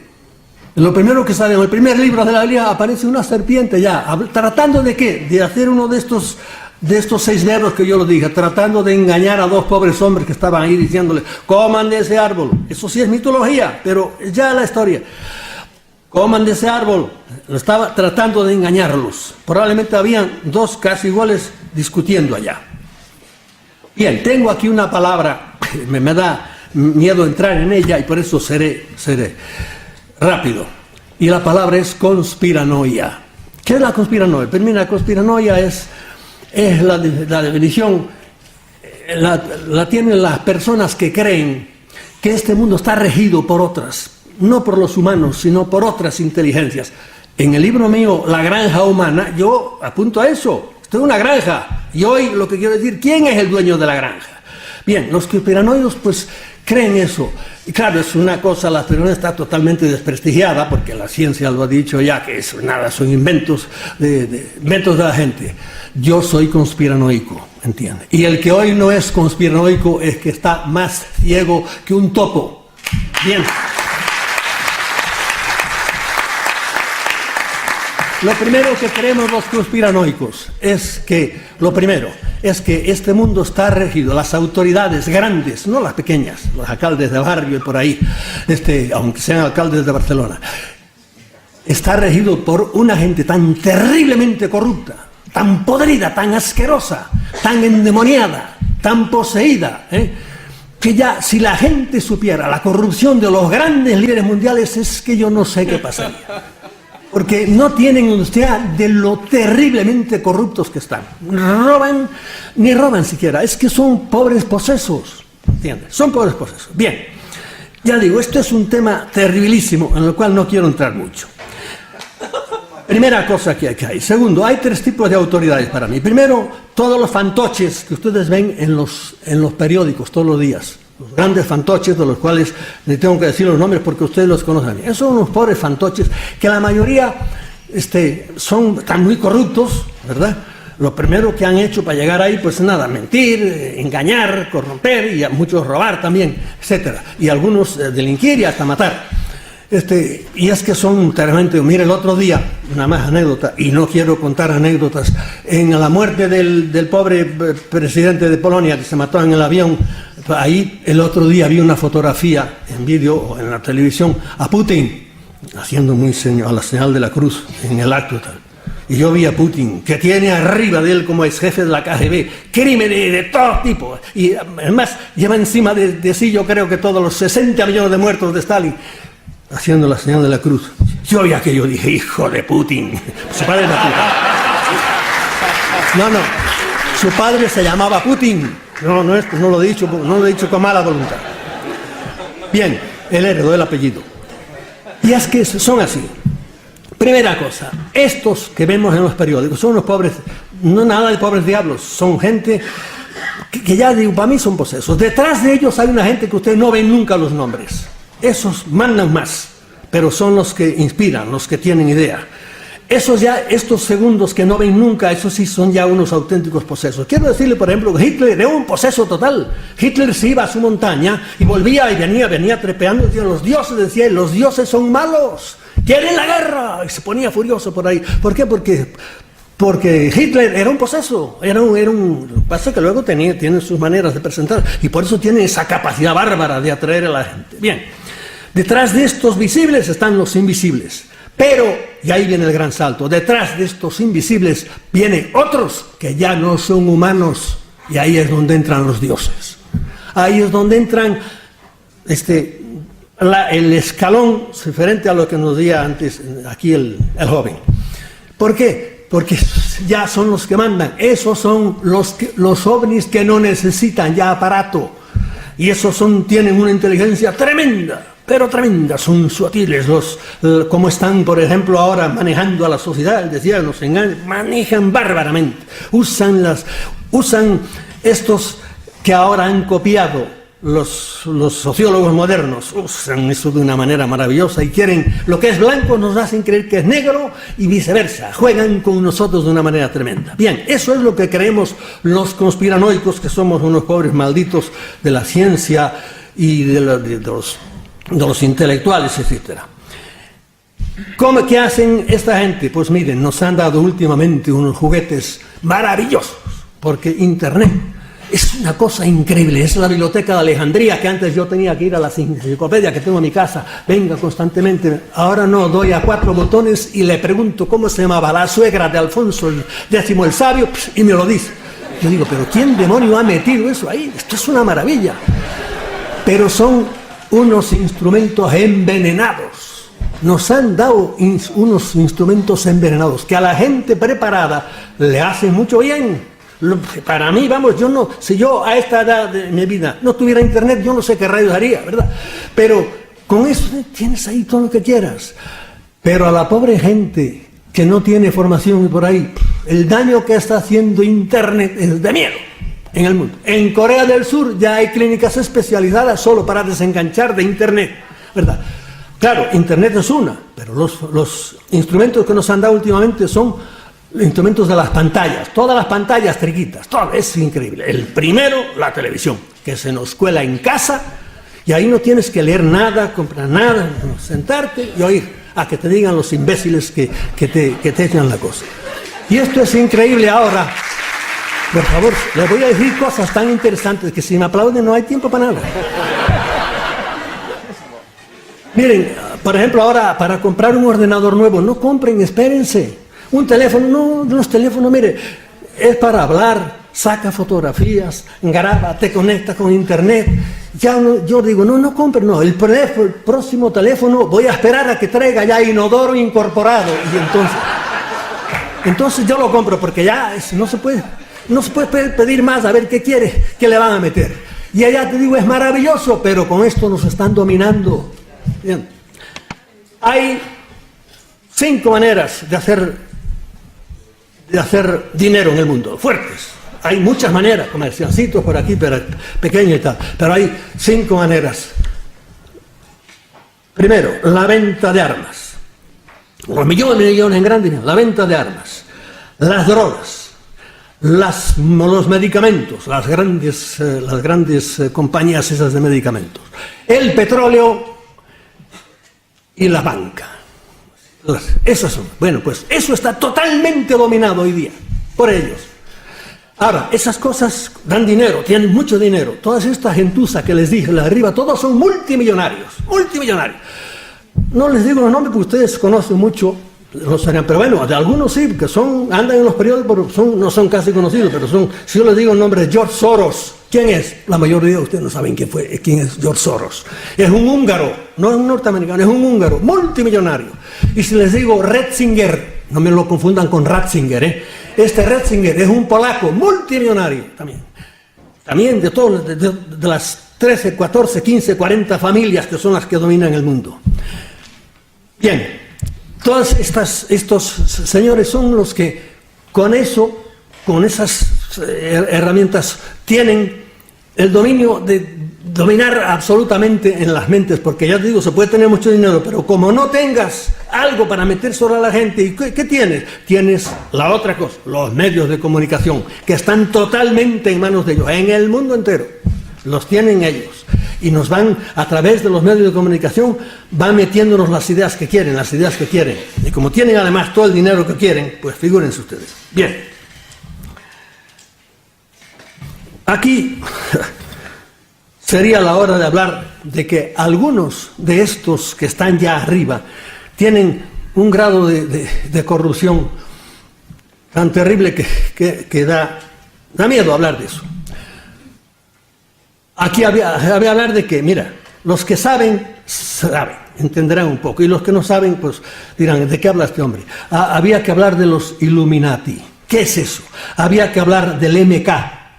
Lo primero que sale en el primer libro de la Biblia aparece una serpiente ya, tratando de ¿qué? De hacer uno de estos 6 verbos que yo lo dije, tratando de engañar a 2 pobres hombres que estaban ahí diciéndole, coman de ese árbol. Eso sí es mitología, pero ya la historia. Coman de ese árbol. Lo estaba tratando de engañarlos. Probablemente habían 2 casi iguales discutiendo allá. Bien, tengo aquí una palabra, me da miedo entrar en ella y por eso seré rápido. Y la palabra es conspiranoia. ¿Qué es la conspiranoia? Pues mira, la conspiranoia es la definición, la tienen las personas que creen que este mundo está regido por otras, no por los humanos, sino por otras inteligencias. En el libro mío, La Granja Humana, yo apunto a eso. Esto es una granja. Y hoy lo que quiero decir, ¿quién es el dueño de la granja? Bien, los conspiranoicos pues creen eso. Y claro, es una cosa, la conspiranoia está totalmente desprestigiada, porque la ciencia lo ha dicho ya, que eso nada, son inventos de la gente. Yo soy conspiranoico, ¿entiende? Y el que hoy no es conspiranoico es que está más ciego que un topo. Bien. Lo primero que creemos los conspiranoicos es que este mundo está regido, las autoridades grandes, no las pequeñas, los alcaldes de barrio y por ahí, aunque sean alcaldes de Barcelona, está regido por una gente tan terriblemente corrupta, tan podrida, tan asquerosa, tan endemoniada, tan poseída, que ya si la gente supiera la corrupción de los grandes líderes mundiales, es que yo no sé qué pasaría. Porque no tienen idea de lo terriblemente corruptos que están. Ni roban siquiera, es que son pobres posesos, ¿entiendes? Son pobres posesos. Bien, ya digo, esto es un tema terribilísimo en el cual no quiero entrar mucho. Primera cosa que hay. Segundo, hay 3 tipos de autoridades para mí. Primero, todos los fantoches que ustedes ven en los periódicos todos los días. Los grandes fantoches, de los cuales les tengo que decir los nombres porque ustedes los conocen. Esos son unos pobres fantoches que la mayoría están muy corruptos, ¿verdad? Lo primero que han hecho para llegar ahí, pues nada, mentir, engañar, corromper y a muchos robar también, etcétera. Y algunos delinquir y hasta matar. Y es que son terriblemente. Mire, el otro día, una más anécdota, y no quiero contar anécdotas, en la muerte del pobre presidente de Polonia que se mató en el avión, ahí el otro día vi una fotografía en vídeo o en la televisión a Putin haciendo a la señal de la cruz en el acto tal. Y yo vi a Putin, que tiene arriba de él como ex jefe de la KGB, crímenes de todo tipo. Y además lleva encima de sí, yo creo que todos los 60 millones de muertos de Stalin, haciendo la señal de la cruz. Yo vi aquello, dije, hijo de Putin. Su padre era Putin. No, su padre se llamaba Putin. No lo he dicho con mala voluntad. Bien, él heredó el apellido. Y es que son así. Primera cosa, estos que vemos en los periódicos son unos pobres, no nada de pobres diablos, son gente que ya digo, para mí son posesos. Detrás de ellos hay una gente que ustedes no ven nunca los nombres. Esos mandan más, pero son los que inspiran, los que tienen idea. Estos segundos que no ven nunca, esos sí son ya unos auténticos posesos. Quiero decirle, por ejemplo, que Hitler era un poseso total. Hitler se iba a su montaña y volvía y venía trepeando, decía, los dioses son malos, quieren la guerra, y se ponía furioso por ahí. ¿Por qué? Porque Porque Hitler era un poseso, pasa que luego tiene sus maneras de presentar, y por eso tiene esa capacidad bárbara de atraer a la gente. Bien, detrás de estos visibles están los invisibles, pero, y ahí viene el gran salto, detrás de estos invisibles vienen otros que ya no son humanos, y ahí es donde entran los dioses. Ahí es donde entran el escalón diferente a lo que nos decía antes aquí el joven. ¿Por qué? Porque ya son los que mandan. Esos son los ovnis que no necesitan ya aparato. Y esos tienen una inteligencia tremenda, pero tremenda. Son sutiles, como están, por ejemplo, ahora manejando a la sociedad. Decía, nos engañan, manejan bárbaramente. Usan estos que ahora han copiado los sociólogos modernos, usan eso de una manera maravillosa y quieren lo que es blanco nos hacen creer que es negro y viceversa, juegan con nosotros de una manera tremenda. Bien, eso es lo que creemos los conspiranoicos, que somos unos pobres malditos de la ciencia y de los intelectuales, etc. ¿Qué hacen esta gente? Pues miren, nos han dado últimamente unos juguetes maravillosos, porque Internet es una cosa increíble. Es la biblioteca de Alejandría, que antes yo tenía que ir a la enciclopedia que tengo en mi casa, venga constantemente. Ahora no, doy a 4 botones y le pregunto cómo se llamaba la suegra de Alfonso X el Sabio, y me lo dice. Yo digo, pero ¿quién demonio ha metido eso ahí? Esto es una maravilla. Pero son unos instrumentos envenenados. Nos han dado unos instrumentos envenenados que a la gente preparada le hacen mucho bien. Para mí, vamos, si yo a esta edad de mi vida no tuviera internet, yo no sé qué rayos haría, ¿verdad? Pero con eso tienes ahí todo lo que quieras. Pero a la pobre gente que no tiene formación y por ahí, el daño que está haciendo internet es de miedo en el mundo. En Corea del Sur ya hay clínicas especializadas solo para desenganchar de internet, ¿verdad? Claro, internet es una, pero los instrumentos que nos han dado últimamente son instrumentos de las pantallas, todas las pantallas triquitas, todo, es increíble. El primero, la televisión, que se nos cuela en casa y ahí no tienes que leer nada, comprar nada, sentarte y oír a que te digan los imbéciles que te echan la cosa. Y esto es increíble ahora. Por favor, les voy a decir cosas tan interesantes que si me aplauden no hay tiempo para nada. Miren, por ejemplo, ahora para comprar un ordenador nuevo, no compren, espérense. Un teléfono, no, los teléfonos, mire, es para hablar, saca fotografías, graba, te conecta con internet. Yo digo, no compre, no, el próximo teléfono voy a esperar a que traiga ya inodoro incorporado. Y entonces yo lo compro, porque ya no se puede pedir más, a ver qué quiere, qué le van a meter. Y allá te digo, es maravilloso, pero con esto nos están dominando. Bien. Hay 5 maneras de hacer dinero en el mundo, fuertes. Hay muchas maneras, comerciancitos por aquí, pero pequeños y tal, pero hay 5 maneras. Primero, la venta de armas. Los millones en gran dinero, la venta de armas. Las drogas, los medicamentos, las grandes compañías esas de medicamentos. El petróleo y la banca. Esas son. Bueno, pues eso está totalmente dominado hoy día por ellos. Ahora, esas cosas dan dinero, tienen mucho dinero. Todas estas gentuza que les dije, las de arriba, todos son multimillonarios. No les digo los nombres porque ustedes conocen mucho, pero bueno, de algunos sí, que andan en los periódicos, pero no son casi conocidos, pero si yo les digo el nombre de George Soros, ¿quién es? La mayoría de ustedes no saben quién es George Soros. Es un húngaro, no es un norteamericano, es un húngaro, multimillonario. Y si les digo Ratzinger, no me lo confundan con Ratzinger, Este Ratzinger es un polaco, multimillonario también de las 13, 14, 15, 40 familias que son las que dominan el mundo. Bien, todos estos señores son los que con esas herramientas tienen el dominio de dominar absolutamente en las mentes, porque ya te digo, se puede tener mucho dinero, pero como no tengas algo para meter sobre a la gente, ¿y qué tienes? Tienes la otra cosa, los medios de comunicación, que están totalmente en manos de ellos, en el mundo entero, los tienen ellos. y nos van, a través de los medios de comunicación, van metiéndonos las ideas que quieren. Y como tienen además todo el dinero que quieren, pues figúrense ustedes. Bien. Aquí sería la hora de hablar de que algunos de estos que están ya arriba tienen un grado de corrupción tan terrible que da miedo hablar de eso. Aquí había hablar de que, mira, los que saben, entenderán un poco, y los que no saben, pues dirán, ¿de qué habla este hombre? Había que hablar de los Illuminati. ¿Qué es eso? Había que hablar del MK,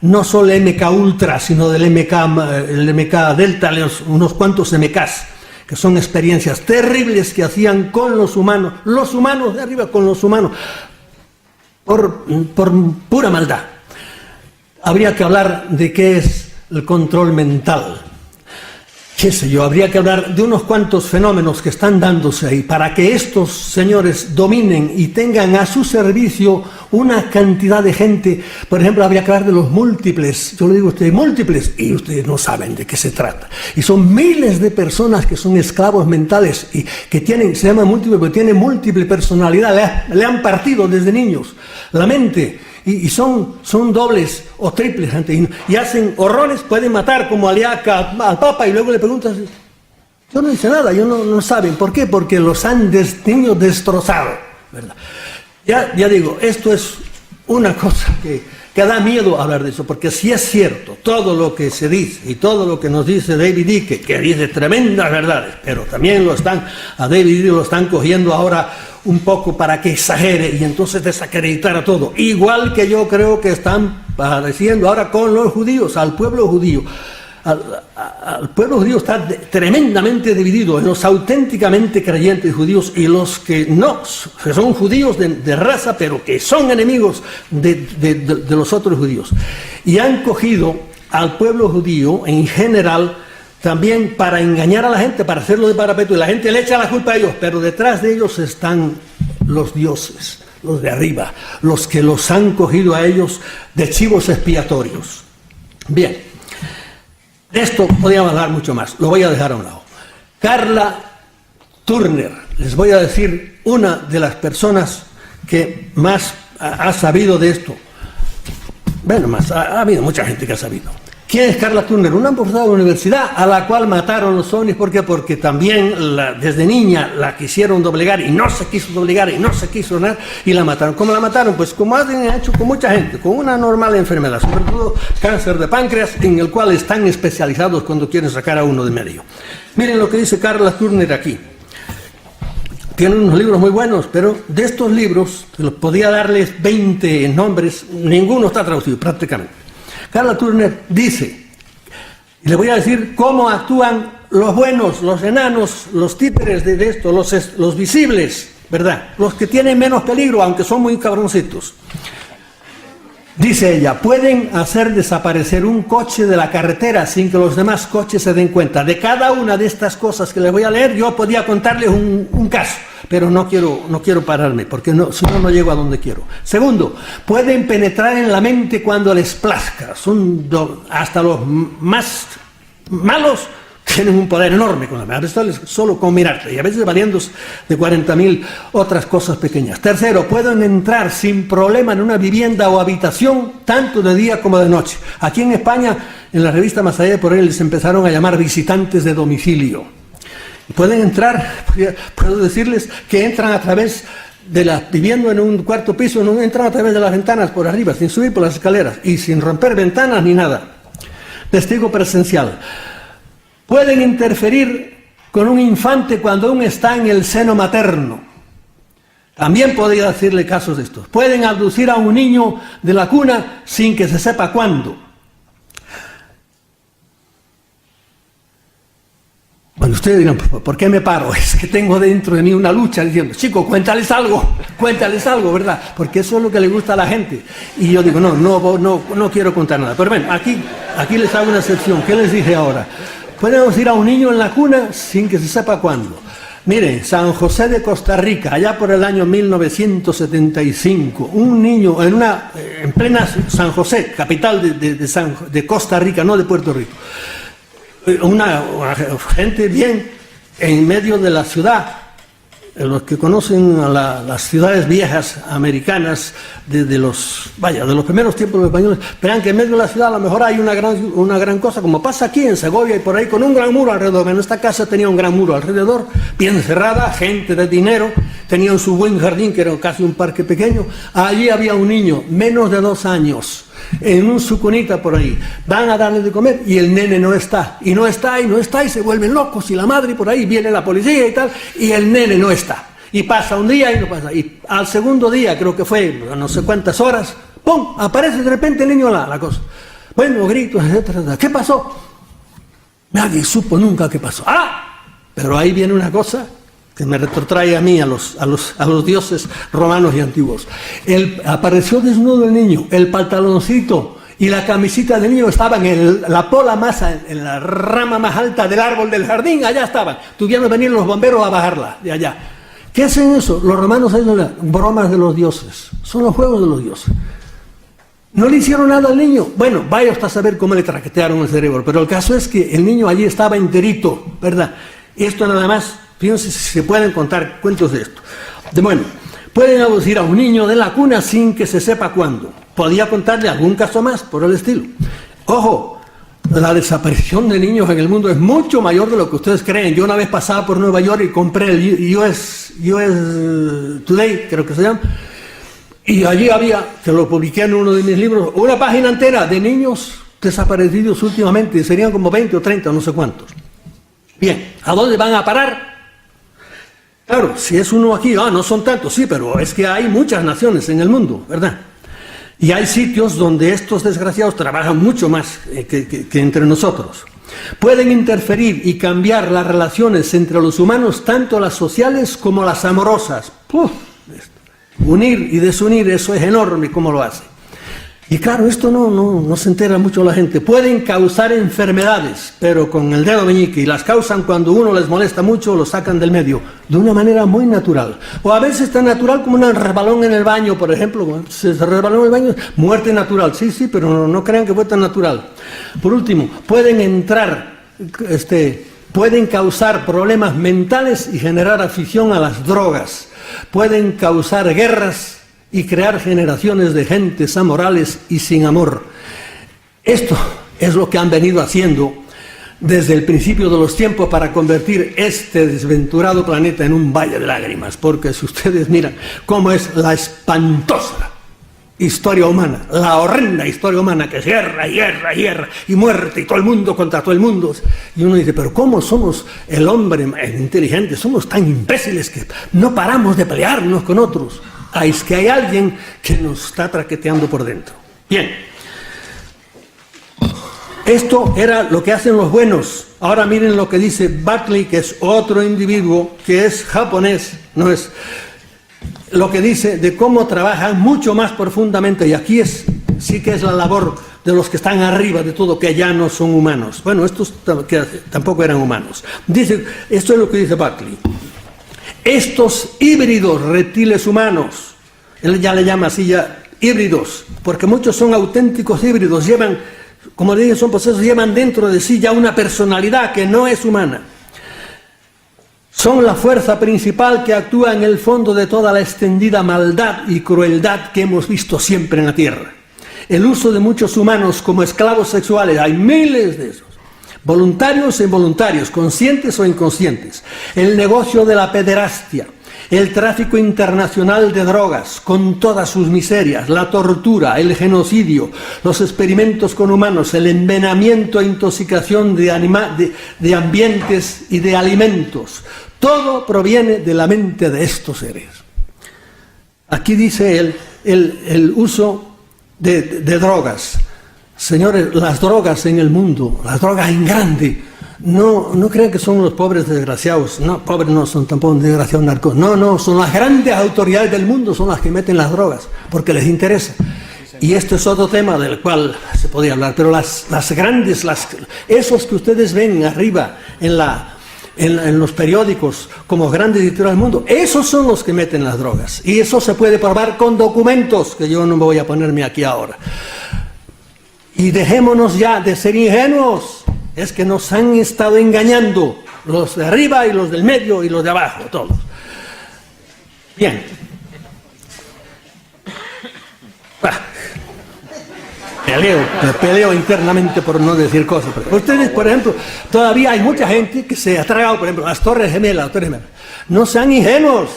no solo el MK Ultra, sino del el MK Delta, unos cuantos MKs, que son experiencias terribles que hacían con los humanos de arriba con los humanos, por pura maldad. Habría que hablar de qué es el control mental. Qué sé yo, habría que hablar de unos cuantos fenómenos que están dándose ahí para que estos señores dominen y tengan a su servicio una cantidad de gente. Por ejemplo, habría que hablar de los múltiples. Yo le digo a ustedes, múltiples, y ustedes no saben de qué se trata. Y son miles de personas que son esclavos mentales y que se llaman múltiples porque tienen múltiple personalidad. Le han partido desde niños la mente. Y son dobles o triples y hacen horrores, pueden matar como Aliaca al Papa, y luego le preguntas, yo no hice nada, ellos no saben. ¿Por qué? Porque los han niños destrozado, ¿verdad? Ya digo, esto es una cosa que da miedo hablar de eso, porque si es cierto todo lo que se dice y todo lo que nos dice David Icke, que dice tremendas verdades, pero también a David Icke lo están cogiendo ahora un poco para que exagere y entonces desacreditar a todo, igual que yo creo que están padeciendo ahora con los judíos, al pueblo judío. Al pueblo judío está tremendamente dividido en los auténticamente creyentes judíos y los que no, que son judíos de raza, pero que son enemigos de los otros judíos. Y han cogido al pueblo judío en general también para engañar a la gente, para hacerlo de parapeto, y la gente le echa la culpa a ellos, pero detrás de ellos están los dioses, los de arriba, los que los han cogido a ellos de chivos expiatorios. Bien, de esto podríamos hablar mucho más, lo voy a dejar a un lado. Carla Turner, les voy a decir una de las personas que más ha sabido de esto. Bueno, ha habido mucha gente que ha sabido. ¿Quién es Carla Turner? Una profesora de la universidad a la cual mataron los ovnis. ¿Por qué? Porque también desde niña la quisieron doblegar y no se quiso doblegar y no se quiso nada y la mataron. ¿Cómo la mataron? Pues como han hecho con mucha gente, con una normal enfermedad, sobre todo cáncer de páncreas, en el cual están especializados cuando quieren sacar a uno de medio. Miren lo que dice Carla Turner aquí. Tiene unos libros muy buenos, pero de estos libros, podía darles 20 nombres, ninguno está traducido prácticamente. Carla Turner dice, y le voy a decir cómo actúan los buenos, los enanos, los títeres de esto, los visibles, ¿verdad? Los que tienen menos peligro, aunque son muy cabroncitos. Dice ella, pueden hacer desaparecer un coche de la carretera sin que los demás coches se den cuenta. De cada una de estas cosas que les voy a leer, yo podía contarles un caso, pero no quiero pararme, porque si no llego a donde quiero. Segundo, pueden penetrar en la mente cuando les plazca. Hasta los más malos tienen un poder enorme con la mente, solo con mirarte, y a veces valiendo de 40.000 otras cosas pequeñas. Tercero, pueden entrar sin problema en una vivienda o habitación, tanto de día como de noche. Aquí en España, en la revista Más Allá de por él, les empezaron a llamar visitantes de domicilio. Pueden entrar, puedo decirles que entran a través viviendo en un cuarto piso, no entran a través de las ventanas por arriba, sin subir por las escaleras, y sin romper ventanas ni nada. Testigo presencial. Pueden interferir con un infante cuando aún está en el seno materno. También podría decirle casos de estos. Pueden abducir a un niño de la cuna sin que se sepa cuándo. Bueno, ustedes dirán, ¿por qué me paro? Es que tengo dentro de mí una lucha diciendo, chico, cuéntales algo, ¿verdad? Porque eso es lo que le gusta a la gente. Y yo digo, no quiero contar nada. Pero bueno, aquí les hago una excepción. ¿Qué les dije ahora? Podemos ir a un niño en la cuna sin que se sepa cuándo. Miren, San José de Costa Rica, allá por el año 1975, un niño en plena San José, capital de Costa Rica, no de Puerto Rico. una gente bien en medio de la ciudad. Los que conocen a las ciudades viejas americanas de los primeros tiempos de los españoles, verán que en medio de la ciudad a lo mejor hay una gran cosa, como pasa aquí en Segovia y por ahí, con un gran muro alrededor. Bueno, esta casa tenía un gran muro alrededor, bien cerrada, gente de dinero, tenían su buen jardín, que era casi un parque pequeño. Allí había un niño, menos de 2 años, en un sucunita por ahí. Van a darle de comer y el nene no está, y no está, y no está, y se vuelven locos, y la madre por ahí, viene la policía y tal, y el nene no está. Y pasa un día y no pasa. Y al segundo día, creo que fue no sé cuántas horas, ¡pum!, aparece de repente el niño la cosa. Bueno, gritos, etcétera. ¿Qué pasó? Nadie supo nunca qué pasó. ¡Ah! Pero ahí viene una cosa que me retrotrae a mí, a los dioses romanos y antiguos. Apareció desnudo el niño, el pantaloncito y la camisita del niño estaban en la pola más, en la rama más alta del árbol del jardín, allá estaban. Tuvieron que venir los bomberos a bajarla de allá. ¿Qué hacen eso? Los romanos hacen bromas de los dioses, son los juegos de los dioses. ¿No le hicieron nada al niño? Bueno, vaya hasta saber cómo le traquetearon el cerebro, pero el caso es que el niño allí estaba enterito, ¿verdad? Esto nada más, fíjense si se pueden contar cuentos de esto. Bueno, pueden abducir a un niño de la cuna sin que se sepa cuándo. Podía contarle algún caso más, por el estilo. Ojo, la desaparición de niños en el mundo es mucho mayor de lo que ustedes creen. Yo una vez pasaba por Nueva York y compré el US Today, creo que se llama, y allí había, que lo publiqué en uno de mis libros, una página entera de niños desaparecidos últimamente, serían como 20 o 30, no sé cuántos. Bien, ¿a dónde van a parar? Claro, si es uno aquí, no son tantos, sí, pero es que hay muchas naciones en el mundo, ¿verdad? Y hay sitios donde estos desgraciados trabajan mucho más que entre nosotros. Pueden interferir y cambiar las relaciones entre los humanos, tanto las sociales como las amorosas. Unir y desunir, eso es enorme cómo lo hace. Y claro, esto no se entera mucho la gente. Pueden causar enfermedades, pero con el dedo meñique, y las causan cuando uno les molesta mucho, lo sacan del medio, de una manera muy natural. O a veces tan natural como un resbalón en el baño, por ejemplo. Se resbaló en el baño, muerte natural. Sí, pero no crean que fue tan natural. Por último, pueden causar problemas mentales y generar afición a las drogas. Pueden causar guerras y crear generaciones de gentes amorales y sin amor. Esto es lo que han venido haciendo desde el principio de los tiempos para convertir este desventurado planeta en un valle de lágrimas, porque si ustedes miran cómo es la espantosa historia humana, la horrenda historia humana, que es guerra, guerra y muerte, y todo el mundo contra todo el mundo, y uno dice, pero ¿cómo somos el hombre inteligente? Somos tan imbéciles que no paramos de pelearnos con otros. Es que hay alguien que nos está traqueteando por dentro. Bien, esto era lo que hacen los buenos. Ahora miren lo que dice Buckley, que es otro individuo que es japonés, no es lo que dice de cómo trabajan mucho más profundamente, y aquí sí que es la labor de los que están arriba de todo, que ya no son humanos. Bueno, estos que tampoco eran humanos. Dice, esto es lo que dice Buckley. Estos híbridos reptiles humanos, él ya le llama así ya híbridos, porque muchos son auténticos híbridos, llevan, como le dije, son posesos, llevan dentro de sí ya una personalidad que no es humana. Son la fuerza principal que actúa en el fondo de toda la extendida maldad y crueldad que hemos visto siempre en la Tierra. El uso de muchos humanos como esclavos sexuales, hay miles de esos. Voluntarios e involuntarios, conscientes o inconscientes. El negocio de la pederastia, el tráfico internacional de drogas, con todas sus miserias, la tortura, el genocidio, los experimentos con humanos, el envenenamiento e intoxicación de ambientes y de alimentos. Todo proviene de la mente de estos seres. Aquí dice él el uso de drogas. Señores, las drogas en el mundo, las drogas en grande, no crean que son los pobres desgraciados, no, pobres no son tampoco desgraciados narcos, no, son las grandes autoridades del mundo, son las que meten las drogas, porque les interesa. Y este es otro tema del cual se podría hablar, pero las grandes, esos que ustedes ven arriba en los periódicos como grandes editores del mundo, esos son los que meten las drogas. Y eso se puede probar con documentos, que yo no me voy a ponerme aquí ahora. Y dejémonos ya de ser ingenuos. es que nos han estado engañando, los de arriba y los del medio y los de abajo, todos. Bien. Peleo internamente por no decir cosas. Pero ustedes, por ejemplo, todavía hay mucha gente que se ha tragado, por ejemplo, las Torres Gemelas. No sean ingenuos.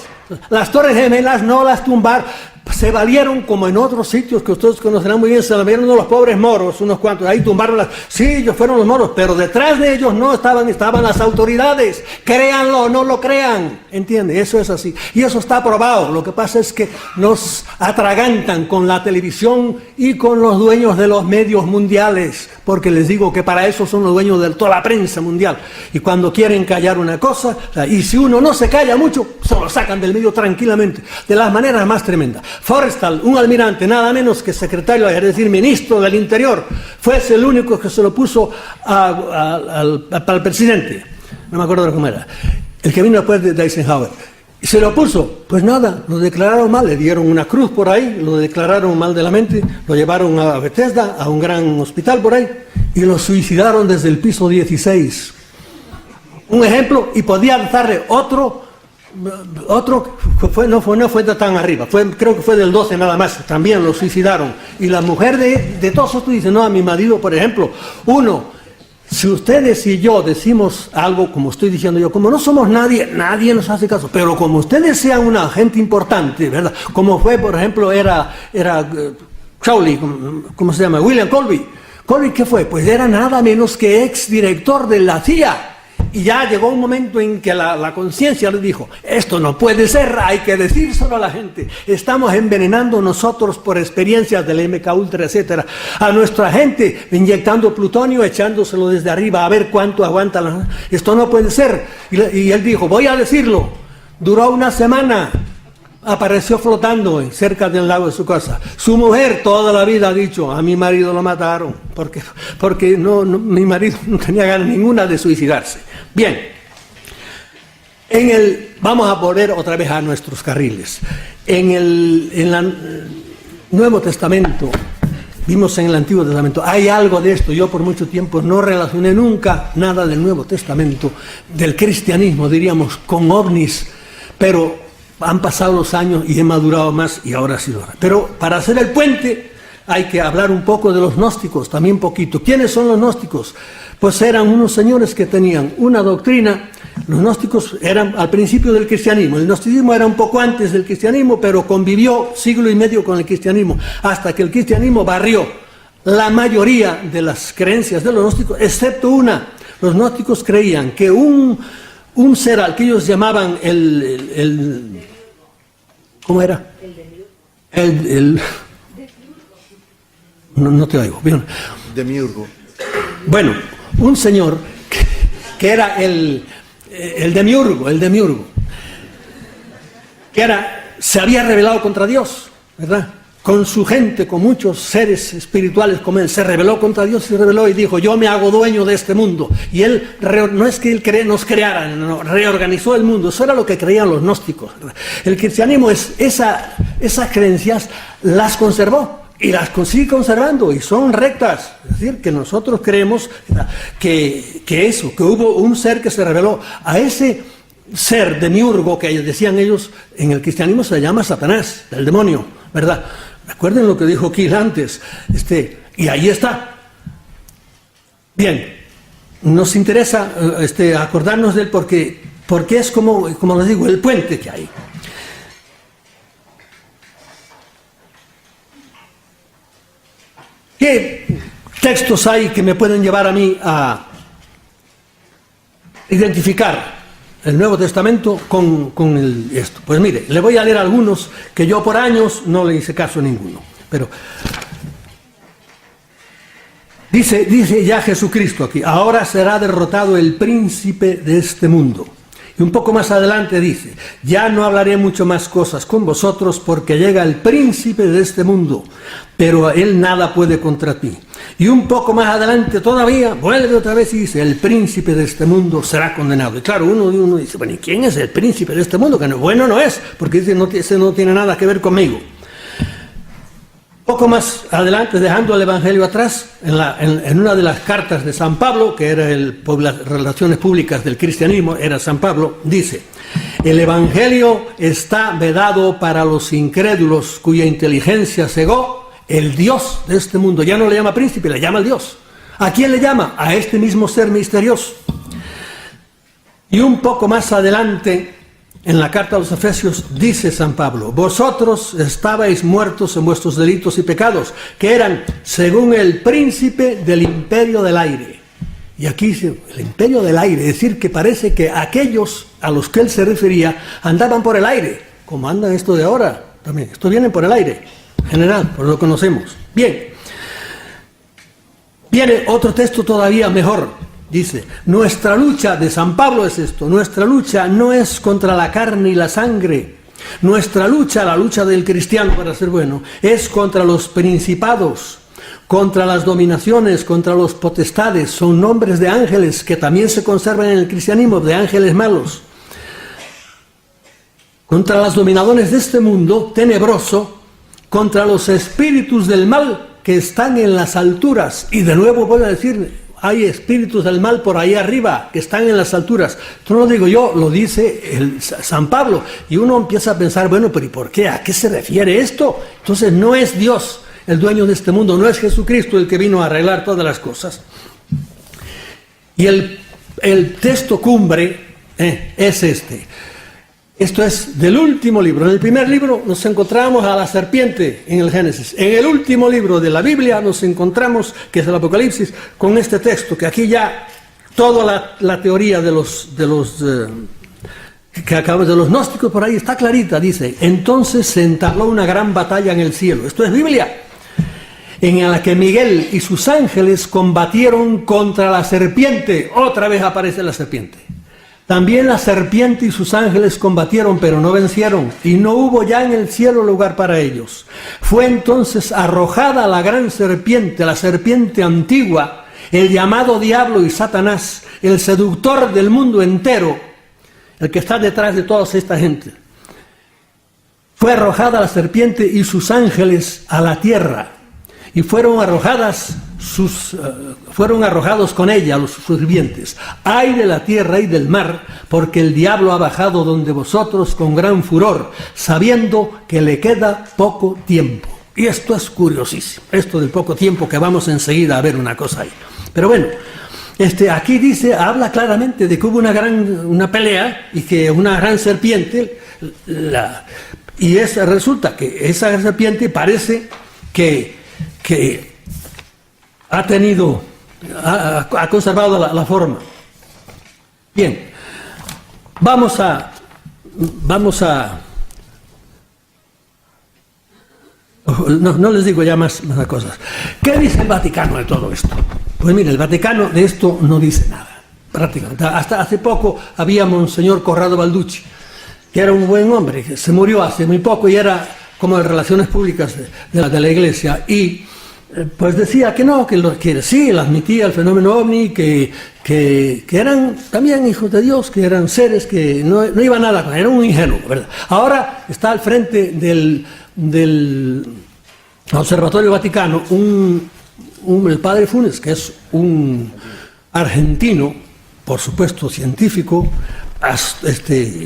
Las Torres Gemelas no las tumbaron. Se valieron, como en otros sitios que ustedes conocerán muy bien, se valieron de los pobres moros, unos cuantos, ahí tumbaron las... Sí, ellos fueron los moros, pero detrás de ellos no estaban las autoridades. Créanlo o no lo crean, ¿entiende? Eso es así. Y eso está probado. Lo que pasa es que nos atragantan con la televisión y con los dueños de los medios mundiales, porque les digo que para eso son los dueños de toda la prensa mundial. Y cuando quieren callar una cosa, y si uno no se calla mucho, se lo sacan del medio tranquilamente, de las maneras más tremendas. Forrestal, un almirante, nada menos que secretario, es decir, ministro del Interior, fue el único que se lo puso al presidente, no me acuerdo cómo era, el que vino después de Eisenhower, y se lo puso, pues nada, lo declararon mal, le dieron una cruz por ahí, lo declararon mal de la mente, lo llevaron a Bethesda, a un gran hospital por ahí, y lo suicidaron desde el piso 16. Un ejemplo, y podía darle otro no fue de tan arriba, creo que fue del 12 nada más, también lo suicidaron. Y la mujer de todos estos dice, no, a mi marido, por ejemplo, si ustedes y yo decimos algo, como estoy diciendo yo, como no somos nadie nos hace caso, pero como ustedes sean una gente importante, ¿verdad? Como fue, por ejemplo, era Crowley, ¿cómo se llama? William Colby. ¿Colby qué fue? Pues era nada menos que exdirector de la CIA. Y ya llegó un momento en que la conciencia le dijo, esto no puede ser, hay que decírselo a la gente. Estamos envenenando nosotros por experiencias del MK Ultra, etcétera, a nuestra gente, inyectando plutonio, echándoselo desde arriba a ver cuánto aguanta. Esto no puede ser. Y él dijo, voy a decirlo. Duró una semana. Apareció flotando cerca del lago de su casa. Su mujer toda la vida ha dicho, a mi marido lo mataron, porque mi marido no tenía ganas ninguna de suicidarse. Bien, vamos a volver otra vez a nuestros carriles. En el Nuevo Testamento, vimos en el Antiguo Testamento, hay algo de esto. Yo por mucho tiempo no relacioné nunca nada del Nuevo Testamento, del cristianismo, diríamos, con ovnis, pero han pasado los años y he madurado más y ahora ha sido hora. Pero para hacer el puente hay que hablar un poco de los gnósticos, también poquito. ¿Quiénes son los gnósticos? Pues eran unos señores que tenían una doctrina. Los gnósticos eran al principio del cristianismo. El gnosticismo era un poco antes del cristianismo, pero convivió siglo y medio con el cristianismo, hasta que el cristianismo barrió la mayoría de las creencias de los gnósticos, excepto una. Los gnósticos creían que un ser al que ellos llamaban ¿cómo era? No te oigo. Bien. Demiurgo. Bueno, un señor que era el demiurgo, que se había rebelado contra Dios, ¿verdad? Con su gente, con muchos seres espirituales como él, se rebeló contra Dios, se rebeló y dijo, yo me hago dueño de este mundo. Y él, no es que él nos creara, no, reorganizó el mundo. Eso era lo que creían los gnósticos. El cristianismo esas creencias las conservó y las sigue conservando y son rectas. Es decir, que nosotros creemos que hubo un ser que se rebeló. A ese ser demiurgo que decían ellos, en el cristianismo se le llama Satanás, el demonio, ¿verdad? Recuerden lo que dijo Kiel antes, y ahí está. Bien, nos interesa acordarnos de él porque es como les digo, el puente que hay. ¿Qué textos hay que me pueden llevar a mí a identificar el Nuevo Testamento con esto? Pues mire, le voy a leer algunos que yo por años no le hice caso a ninguno. Pero dice ya Jesucristo aquí, ahora será derrotado el príncipe de este mundo. Y un poco más adelante dice, ya no hablaré mucho más cosas con vosotros porque llega el príncipe de este mundo, pero él nada puede contra ti. Y un poco más adelante todavía, vuelve otra vez y dice, el príncipe de este mundo será condenado. Y claro, uno dice, bueno, ¿y quién es el príncipe de este mundo? Que bueno no es, porque dice, ese no tiene nada que ver conmigo. Poco más adelante, dejando el Evangelio atrás, en una de las cartas de San Pablo, que era las relaciones públicas del cristianismo, era San Pablo, dice: el Evangelio está vedado para los incrédulos cuya inteligencia cegó el Dios de este mundo. Ya no le llama príncipe, le llama el Dios. ¿A quién le llama? A este mismo ser misterioso. Y un poco más adelante, en la carta a los Efesios, dice San Pablo: vosotros estabais muertos en vuestros delitos y pecados, que eran según el príncipe del imperio del aire. Y aquí dice, el imperio del aire, es decir, que parece que aquellos a los que él se refería andaban por el aire, como andan esto de ahora también. Esto viene por el aire, en general, por lo conocemos. Bien, viene otro texto todavía mejor. Dice, nuestra lucha, de San Pablo es esto, nuestra lucha no es contra la carne y la sangre. Nuestra lucha, la lucha del cristiano para ser bueno, es contra los principados, contra las dominaciones, contra los potestades. Son nombres de ángeles que también se conservan en el cristianismo, de ángeles malos. Contra las dominaciones de este mundo tenebroso, contra los espíritus del mal que están en las alturas. Y de nuevo voy a decir, hay espíritus del mal por ahí arriba, que están en las alturas. Esto no lo digo yo, lo dice San Pablo. Y uno empieza a pensar, bueno, pero ¿y por qué? ¿A qué se refiere esto? Entonces no es Dios el dueño de este mundo, no es Jesucristo el que vino a arreglar todas las cosas. Y el texto cumbre es este. Esto es del último libro. En el primer libro nos encontramos a la serpiente en el Génesis. En el último libro de la Biblia nos encontramos, que es el Apocalipsis, con este texto, que aquí ya toda la teoría de los gnósticos por ahí está clarita. Dice, entonces se entabló una gran batalla en el cielo. Esto es Biblia. En la que Miguel y sus ángeles combatieron contra la serpiente. Otra vez aparece la serpiente. También la serpiente y sus ángeles combatieron, pero no vencieron, y no hubo ya en el cielo lugar para ellos. Fue entonces arrojada la gran serpiente, la serpiente antigua, el llamado diablo y Satanás, el seductor del mundo entero, el que está detrás de toda esta gente. Fue arrojada la serpiente y sus ángeles a la tierra, y fueron arrojados con ella los sirvientes. Ay de la tierra y del mar, porque el diablo ha bajado donde vosotros con gran furor, sabiendo que le queda poco tiempo. Y esto es curiosísimo, esto del poco tiempo, que vamos enseguida a ver una cosa ahí. Pero bueno, aquí dice, habla claramente de que hubo una pelea y que una gran serpiente, resulta que esa serpiente parece que ha conservado la forma. Bien, vamos a no les digo ya más cosas. ¿Qué dice el Vaticano de todo esto? Pues mire, el Vaticano de esto no dice nada, prácticamente. Hasta hace poco había Monseñor Corrado Balducci, que era un buen hombre, que se murió hace muy poco y era como de relaciones públicas de la Iglesia, y pues decía que no, que sí, él admitía el fenómeno ovni, que eran también hijos de Dios, que eran seres que no iba nada con él, era un ingenuo, ¿verdad? Ahora está al frente del Observatorio Vaticano el padre Funes, que es un argentino, por supuesto científico,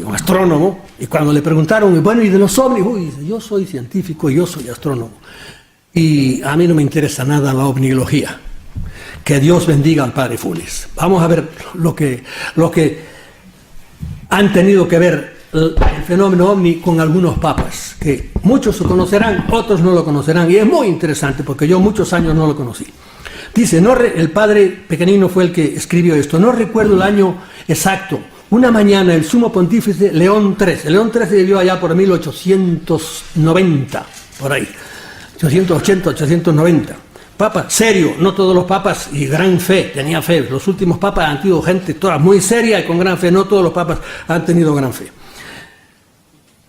un astrónomo, y cuando le preguntaron, bueno, ¿y de los ovnis? Dice, yo soy científico y yo soy astrónomo. Y a mí no me interesa nada la ovnilogía. Que Dios bendiga al padre Funes. Vamos a ver lo que han tenido que ver el fenómeno ovni con algunos papas, que muchos lo conocerán, otros no lo conocerán, y es muy interesante porque yo muchos años no lo conocí. Dice, el padre Pequeñino fue el que escribió esto, no recuerdo el año exacto. Una mañana el sumo pontífice León XIII vivió allá por 1890, por ahí. 880, 890. Papa serio, no todos los papas, y gran fe, tenía fe. Los últimos papas han tenido gente toda muy seria y con gran fe, no todos los papas han tenido gran fe.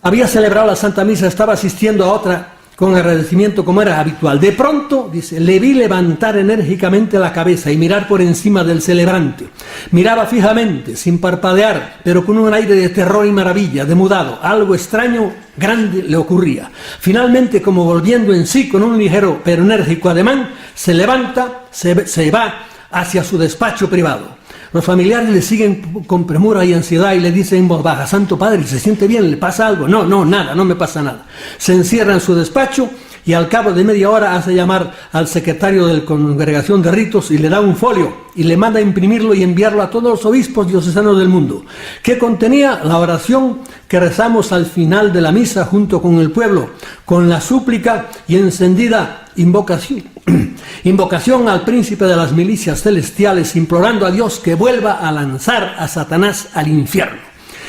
Había celebrado la Santa Misa, estaba asistiendo a otra con agradecimiento como era habitual. De pronto, dice, le vi levantar enérgicamente la cabeza y mirar por encima del celebrante. Miraba fijamente, sin parpadear, pero con un aire de terror y maravilla, demudado. Algo extraño, grande le ocurría. Finalmente, como volviendo en sí con un ligero pero enérgico ademán, se levanta, se va hacia su despacho privado. Los familiares le siguen con premura y ansiedad y le dicen en voz baja: Santo Padre, ¿se siente bien? ¿Le pasa algo? No, nada, no me pasa nada. Se encierra en su despacho y al cabo de media hora hace llamar al secretario de la Congregación de Ritos y le da un folio y le manda a imprimirlo y enviarlo a todos los obispos diocesanos del mundo, que contenía la oración que rezamos al final de la misa junto con el pueblo, con la súplica y encendida invocación al príncipe de las milicias celestiales, implorando a Dios que vuelva a lanzar a Satanás al infierno.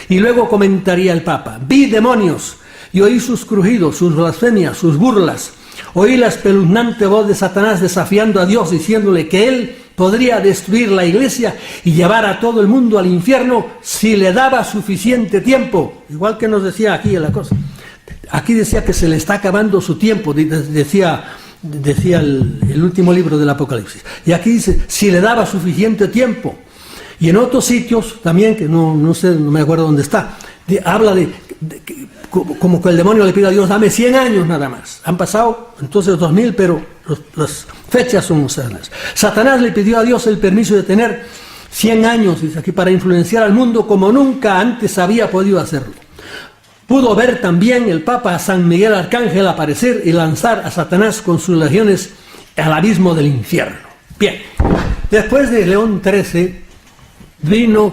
Y luego comentaría el Papa: vi demonios y oí sus crujidos, sus blasfemias, sus burlas. Oí la espeluznante voz de Satanás desafiando a Dios, diciéndole que él podría destruir la iglesia y llevar a todo el mundo al infierno si le daba suficiente tiempo. Igual que nos decía aquí en la cosa. Aquí decía que se le está acabando su tiempo, decía el último libro del Apocalipsis. Y aquí dice, si le daba suficiente tiempo. Y en otros sitios también, que no sé, no me acuerdo dónde está, habla como que el demonio le pide a Dios: dame 100 años nada más. Han pasado entonces 2000, pero las fechas son cercanas. Satanás le pidió a Dios el permiso de tener 100 años, dice aquí, para influenciar al mundo como nunca antes había podido hacerlo. Pudo ver también el Papa a San Miguel Arcángel aparecer y lanzar a Satanás con sus legiones al abismo del infierno. Bien, después de León XIII vino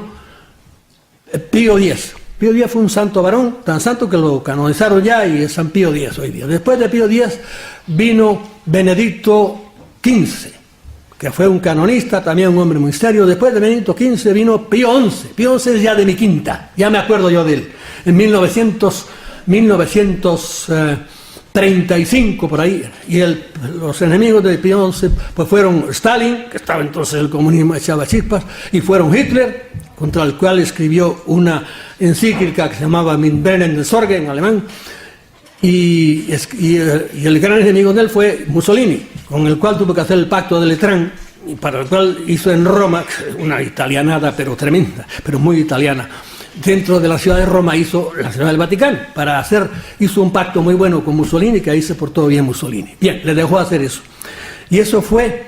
Pío X. Pío X fue un santo varón, tan santo que lo canonizaron ya y es San Pío X hoy día. Después de Pío X vino Benedicto XV, que fue un canonista, también un hombre muy serio. Después de Benedicto XV vino Pío XI. Pío XI es ya de mi quinta, ya me acuerdo yo de él. En 1935 por ahí. Y los enemigos de Pío XI pues fueron Stalin, que estaba entonces el comunismo echaba chispas, y fueron Hitler, contra el cual escribió una encíclica que se llamaba Min Brennen des Sorge en alemán. Y el gran enemigo de él fue Mussolini, con el cual tuvo que hacer el pacto de Letrán, y para el cual hizo en Roma una italianada pero tremenda, pero muy italiana. Dentro de la ciudad de Roma hizo la ciudad del Vaticano, hizo un pacto muy bueno con Mussolini, que ahí se portó bien Mussolini. Bien, le dejó hacer eso. Y eso fue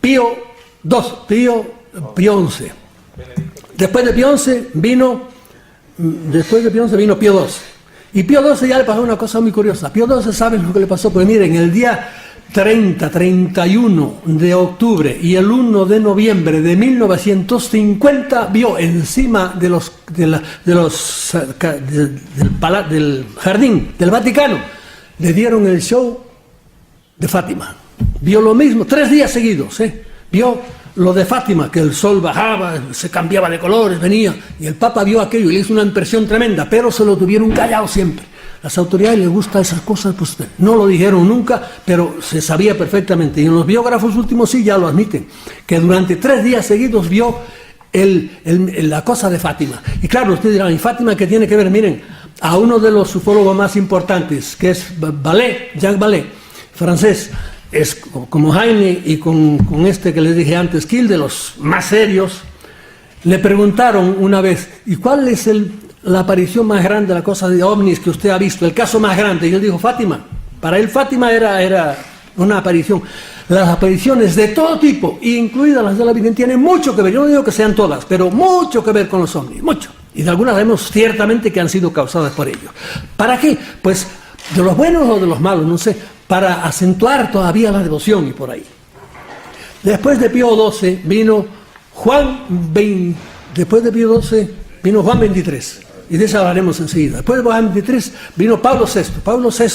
Pío XI. Después de Pío XI vino Pío XII. Y Pío XII ya le pasó una cosa muy curiosa. Pío XII, ¿saben lo que le pasó? Pues miren, el día 31 de octubre y el 1 de noviembre de 1950 vio encima del jardín del Vaticano, le dieron el show de Fátima. Vio lo mismo, 3 días seguidos, vio lo de Fátima, que el sol bajaba, se cambiaba de colores, venía, y el Papa vio aquello y le hizo una impresión tremenda, pero se lo tuvieron callado siempre. Las autoridades les gustan esas cosas, pues no lo dijeron nunca, pero se sabía perfectamente. Y en los biógrafos últimos sí ya lo admiten, que durante 3 días seguidos vio la cosa de Fátima. Y claro, ustedes dirán, ¿y Fátima qué tiene que ver? Miren, a uno de los ufólogos más importantes, que es Jacques Vallée, francés, es como Heine y con este que les dije antes, Kiel, de los más serios, le preguntaron una vez: ¿y cuál es la aparición más grande, la cosa de ovnis que usted ha visto, el caso más grande? Y él dijo: Fátima. Para él Fátima era una aparición. Las apariciones de todo tipo, incluidas las de la Virgen, tienen mucho que ver. Yo no digo que sean todas, pero mucho que ver con los ovnis, mucho. Y de algunas vemos ciertamente que han sido causadas por ellos. ¿Para qué? Pues de los buenos o de los malos, no sé, para acentuar todavía la devoción y por ahí. Después de Pío XII vino Juan XXIII, y de eso hablaremos enseguida. Después de Juan XXIII vino Pablo VI. Pablo VI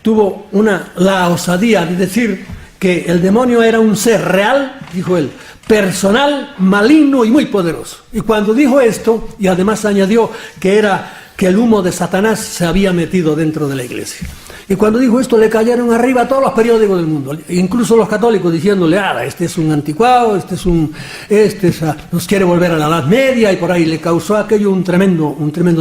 tuvo la osadía de decir que el demonio era un ser real, dijo él, personal, maligno y muy poderoso. Y cuando dijo esto, y además añadió que el humo de Satanás se había metido dentro de la iglesia. Y cuando dijo esto le cayeron arriba a todos los periódicos del mundo, incluso los católicos, diciéndole, este es un anticuado, nos quiere volver a la Edad Media, y por ahí le causó aquello un tremendo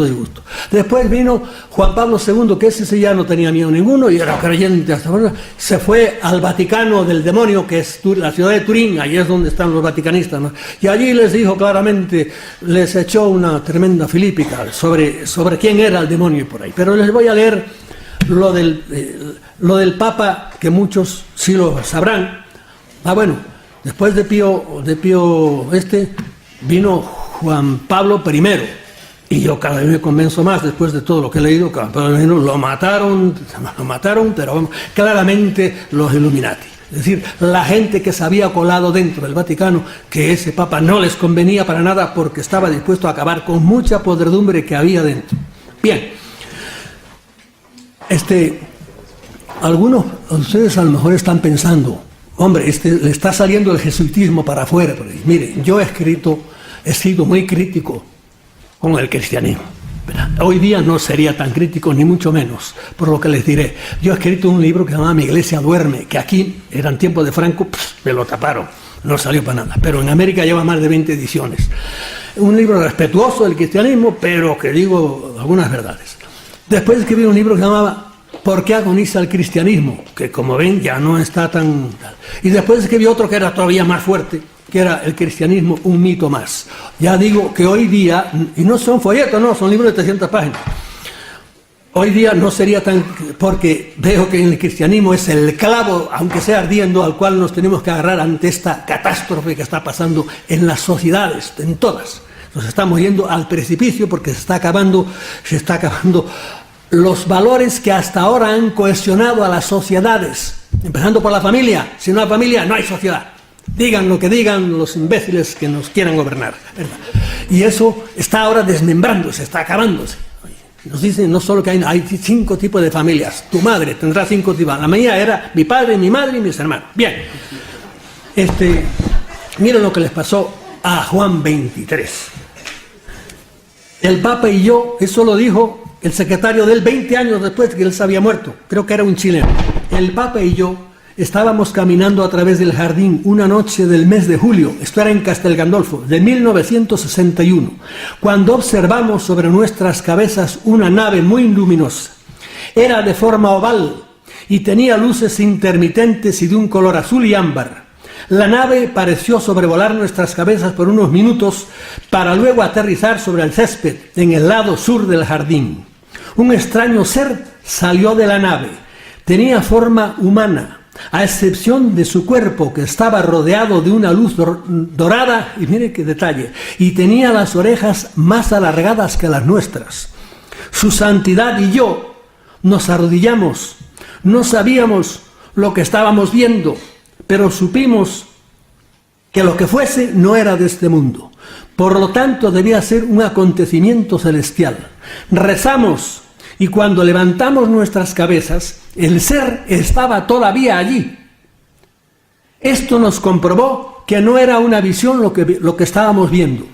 disgusto. Después vino Juan Pablo II, que ese sí ya no tenía miedo ninguno y era creyente hasta ahora, se fue al Vaticano del demonio, que es la ciudad de Turín, ahí es donde están los vaticanistas, ¿no? Y allí les dijo claramente, les echó una tremenda filípica sobre quién era el demonio y por ahí. Pero les voy a leer lo del Papa, que muchos sí lo sabrán. Bueno, después de Pío vino Juan Pablo I, y yo cada vez me convenzo más, después de todo lo que he leído, que lo mataron, pero vamos, claramente los Illuminati. Es decir, la gente que se había colado dentro del Vaticano, que ese Papa no les convenía para nada porque estaba dispuesto a acabar con mucha podredumbre que había dentro. Bien. Algunos de ustedes a lo mejor están pensando, hombre, le está saliendo el jesuitismo para afuera. Pero, mire, yo he sido muy crítico con el cristianismo. Hoy día no sería tan crítico, ni mucho menos, por lo que les diré. Yo he escrito un libro que se llama Mi Iglesia Duerme, que aquí, eran tiempos de Franco, me lo taparon, no salió para nada. Pero en América lleva más de 20 ediciones. Un libro respetuoso del cristianismo, pero que digo algunas verdades. Después escribí un libro que se llamaba ¿Por qué agoniza el cristianismo? Que como ven ya no está tan... Y después escribí otro que era todavía más fuerte, que era El cristianismo, un mito más. Ya digo que hoy día, y no son folletos, no, son libros de 300 páginas. Hoy día no sería tan... porque veo que el cristianismo es el clavo, aunque sea ardiendo, al cual nos tenemos que agarrar ante esta catástrofe que está pasando en las sociedades, en todas. Nos estamos yendo al precipicio porque se está acabando los valores que hasta ahora han cohesionado a las sociedades, empezando por la familia. Sin una familia no hay sociedad. Digan lo que digan los imbéciles que nos quieran gobernar, ¿verdad? Y eso está ahora desmembrándose, está acabándose. Nos dicen no solo que hay 5 tipos de familias. Tu madre tendrá 5 tipos. La mía era mi padre, mi madre y mis hermanos. Bien. Miren lo que les pasó a Juan XXIII. El Papa y yo, eso lo dijo el secretario de él 20 años después de que él se había muerto, creo que era un chileno. El Papa y yo estábamos caminando a través del jardín una noche del mes de julio, esto era en Castel Gandolfo, de 1961, cuando observamos sobre nuestras cabezas una nave muy luminosa. Era de forma oval y tenía luces intermitentes y de un color azul y ámbar. La nave pareció sobrevolar nuestras cabezas por unos minutos para luego aterrizar sobre el césped en el lado sur del jardín. Un extraño ser salió de la nave. Tenía forma humana, a excepción de su cuerpo, que estaba rodeado de una luz dorada, y mire qué detalle, y tenía las orejas más alargadas que las nuestras. Su santidad y yo nos arrodillamos. No sabíamos lo que estábamos viendo, pero supimos que lo que fuese no era de este mundo. Por lo tanto, debía ser un acontecimiento celestial. Rezamos, y cuando levantamos nuestras cabezas, el ser estaba todavía allí. Esto nos comprobó que no era una visión lo que estábamos viendo.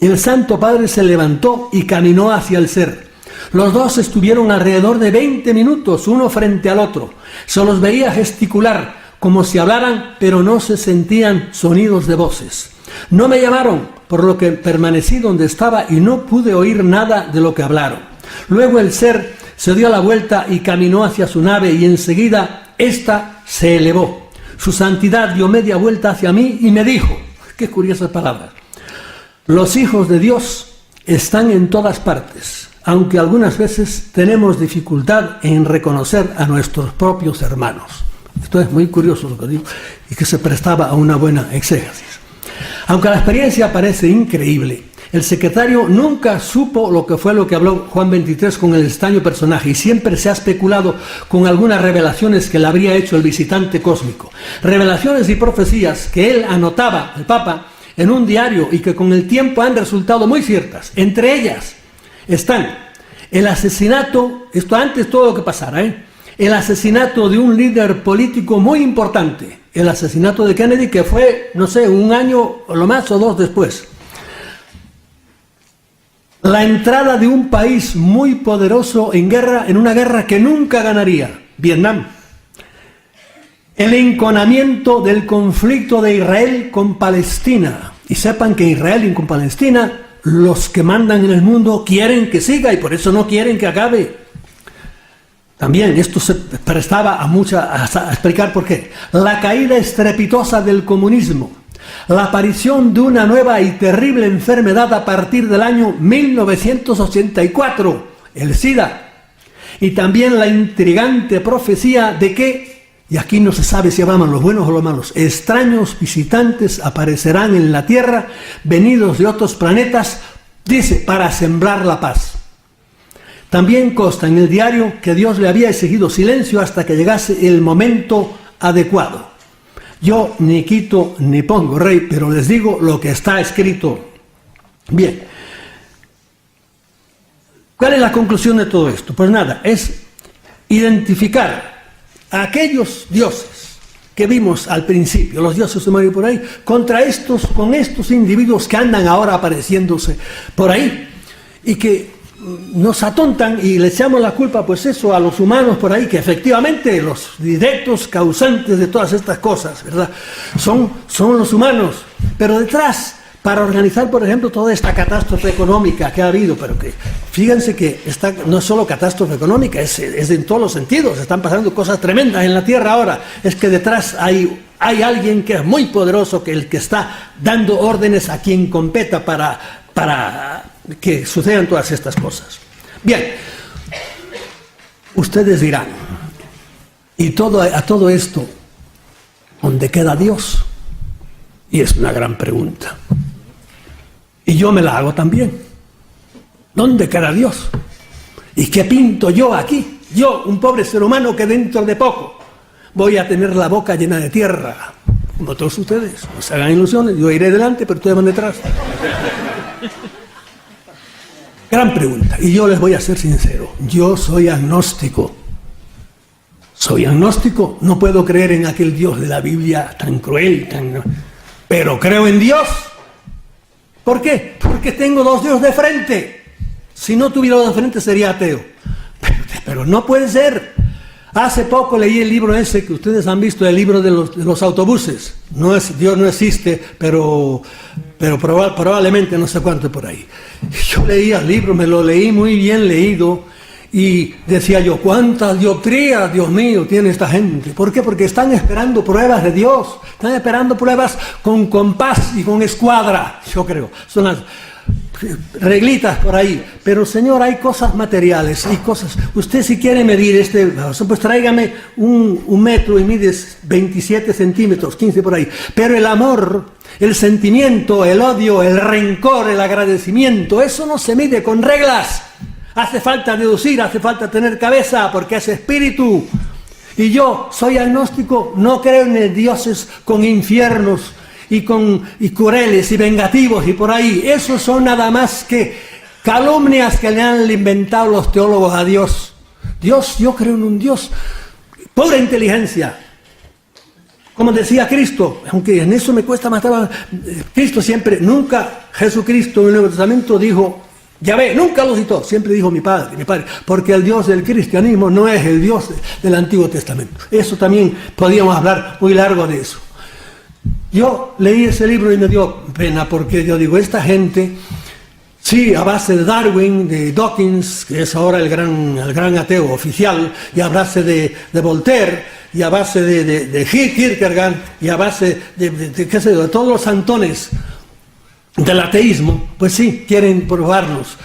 El Santo Padre se levantó y caminó hacia el ser. Los dos estuvieron alrededor de 20 minutos, uno frente al otro. Se los veía gesticular, como si hablaran, pero no se sentían sonidos de voces. No me llamaron, por lo que permanecí donde estaba y no pude oír nada de lo que hablaron. Luego el ser se dio la vuelta y caminó hacia su nave, y enseguida ésta se elevó. Su santidad dio media vuelta hacia mí y me dijo, qué curiosas palabras: los hijos de Dios están en todas partes, aunque algunas veces tenemos dificultad en reconocer a nuestros propios hermanos. Esto es muy curioso lo que digo, y que se prestaba a una buena exégesis. Aunque la experiencia parece increíble, el secretario nunca supo lo que habló Juan XXIII con el extraño personaje, y siempre se ha especulado con algunas revelaciones que le habría hecho el visitante cósmico. Revelaciones y profecías que él anotaba, el Papa, en un diario, y que con el tiempo han resultado muy ciertas. Entre ellas están el asesinato, esto antes todo lo que pasara, el asesinato de un líder político muy importante, el asesinato de Kennedy, que fue, no sé, un año o lo más o dos después. la entrada de un país muy poderoso en guerra, en una guerra que nunca ganaría, Vietnam. El enconamiento del conflicto de Israel con Palestina. Y sepan que Israel y con Palestina, los que mandan en el mundo quieren que siga y por eso no quieren que acabe. También esto se prestaba a explicar por qué. La caída estrepitosa del comunismo, la aparición de una nueva y terrible enfermedad a partir del año 1984, el SIDA, y también la intrigante profecía de que, y aquí no se sabe si llaman los buenos o los malos, extraños visitantes aparecerán en la Tierra, venidos de otros planetas, dice, para sembrar la paz. También consta en el diario que Dios le había exigido silencio hasta que llegase el momento adecuado. Yo ni quito ni pongo, rey, pero les digo lo que está escrito. Bien. ¿Cuál es la conclusión de todo esto? Pues nada, es identificar a aquellos dioses que vimos al principio, los dioses sumerios por ahí, con estos individuos que andan ahora apareciéndose por ahí y que nos atontan y le echamos la culpa, pues eso, a los humanos por ahí, que efectivamente los directos causantes de todas estas cosas, ¿verdad? Son los humanos, pero detrás, para organizar, por ejemplo, toda esta catástrofe económica que ha habido, pero que, fíjense que no es solo catástrofe económica, es en todos los sentidos, están pasando cosas tremendas en la Tierra ahora, es que detrás hay alguien que es muy poderoso, que el que está dando órdenes a quien competa para que sucedan todas estas cosas. Bien, ustedes dirán, y a todo esto, ¿dónde queda Dios? Y es una gran pregunta. Y yo me la hago también. ¿Dónde queda Dios? ¿Y qué pinto yo aquí? Yo, un pobre ser humano que dentro de poco voy a tener la boca llena de tierra, como todos ustedes. No se hagan ilusiones, yo iré delante, pero ustedes van detrás. Gran pregunta, y yo les voy a ser sincero, yo soy agnóstico. Soy agnóstico, no puedo creer en aquel Dios de la Biblia tan cruel, pero creo en Dios. ¿Por qué? Porque tengo dos dioses de frente. Si no tuviera dos de frente sería ateo. Pero no puede ser. Hace poco leí el libro ese que ustedes han visto, el libro de los autobuses. Dios no existe, pero probablemente no sé cuánto por ahí. Yo leía el libro, me lo leí muy bien leído y decía yo, ¿cuántas dioptrías, Dios mío, tiene esta gente? ¿Por qué? Porque están esperando pruebas de Dios, están esperando pruebas con compás y con escuadra, yo creo. Son las reglitas por ahí, pero Señor, hay cosas materiales, hay cosas. Usted si quiere medir pues tráigame un metro y mides 27 centímetros, 15 por ahí, pero el amor, el sentimiento, el odio, el rencor, el agradecimiento, eso no se mide con reglas. Hace falta deducir, hace falta tener cabeza, porque es espíritu. Y yo soy agnóstico, no creo en dioses con infiernos y crueles y vengativos y por ahí. Esos son nada más que calumnias que le han inventado los teólogos a Dios. Dios, yo creo en un Dios, pobre inteligencia. Como decía Cristo, aunque en eso me cuesta matar, Cristo siempre, nunca Jesucristo en el Nuevo Testamento dijo, Yahvé, nunca lo citó, siempre dijo mi padre, porque el Dios del cristianismo no es el Dios del Antiguo Testamento. Eso también podríamos hablar muy largo de eso. Yo leí ese libro y me dio pena porque yo digo, esta gente, sí, a base de Darwin, de Dawkins, que es ahora el gran ateo oficial, y a base de Voltaire, y a base de Kierkegaard, y a base qué sé yo, de todos los santones del ateísmo, pues sí, quieren probarnos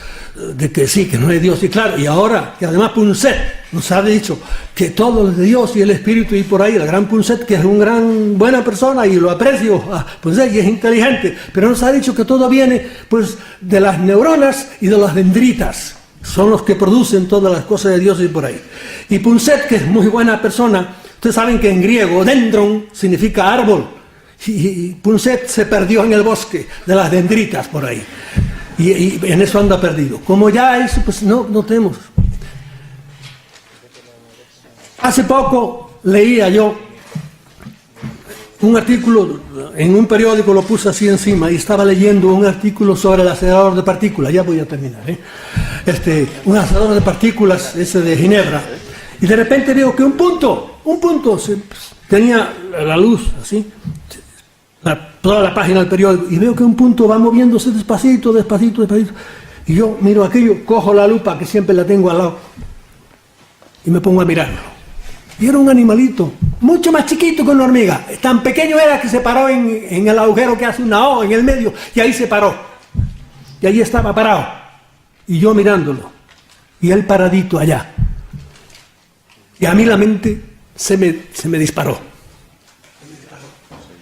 de que sí, que no hay Dios. Y claro, y ahora, que además Punset nos ha dicho que todo es de Dios y el Espíritu y por ahí, el gran Punset, que es una buena persona y lo aprecio, Punset, y es inteligente, pero nos ha dicho que todo viene pues de las neuronas y de las dendritas, son los que producen todas las cosas de Dios y por ahí. Y Punset, que es muy buena persona, ustedes saben que en griego dendron significa árbol, y Punset se perdió en el bosque de las dendritas por ahí. Y en eso anda perdido. Como ya eso, pues no tenemos. Hace poco leía yo un artículo, en un periódico lo puse así encima y estaba leyendo un artículo sobre el acelerador de partículas, ya voy a terminar, un acelerador de partículas, ese de Ginebra, y de repente veo que un punto, tenía la luz así, toda la página del periódico, y veo que un punto va moviéndose despacito, y yo miro aquello, cojo la lupa que siempre la tengo al lado, y me pongo a mirarlo. Y era un animalito, mucho más chiquito que una hormiga. Tan pequeño era que se paró en el agujero que hace una O en el medio, y ahí se paró. Y ahí estaba parado. Y yo mirándolo. Y él paradito allá. Y a mí la mente se me disparó.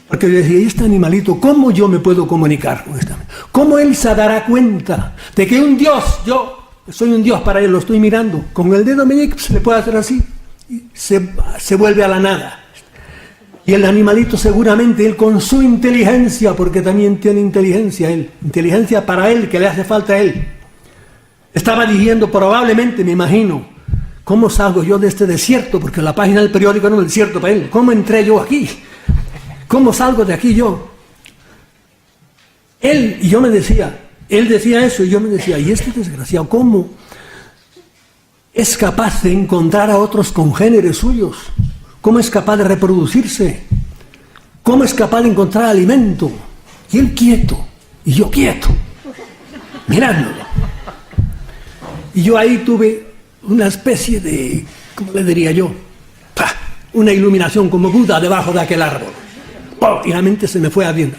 Porque yo decía, ¿y este animalito, cómo yo me puedo comunicar con este animalito? ¿Cómo él se dará cuenta de que un Dios, yo soy un Dios para él, lo estoy mirando? Con el dedo meñique se le puede hacer así. Y se vuelve a la nada. Y el animalito seguramente, él con su inteligencia, porque también tiene inteligencia él, inteligencia para él, que le hace falta a él, estaba diciendo probablemente, me imagino, ¿cómo salgo yo de este desierto? Porque la página del periódico era un desierto para él. ¿Cómo entré yo aquí? ¿Cómo salgo de aquí yo? Él decía eso, y yo me decía, ¿y este desgraciado cómo es capaz de encontrar a otros congéneres suyos? ¿Cómo es capaz de reproducirse? ¿Cómo es capaz de encontrar alimento? Y él quieto, y yo quieto, mirándolo. Y yo ahí tuve una especie de, ¿cómo le diría yo? Una iluminación como Buda debajo de aquel árbol. Y la mente se me fue abriendo.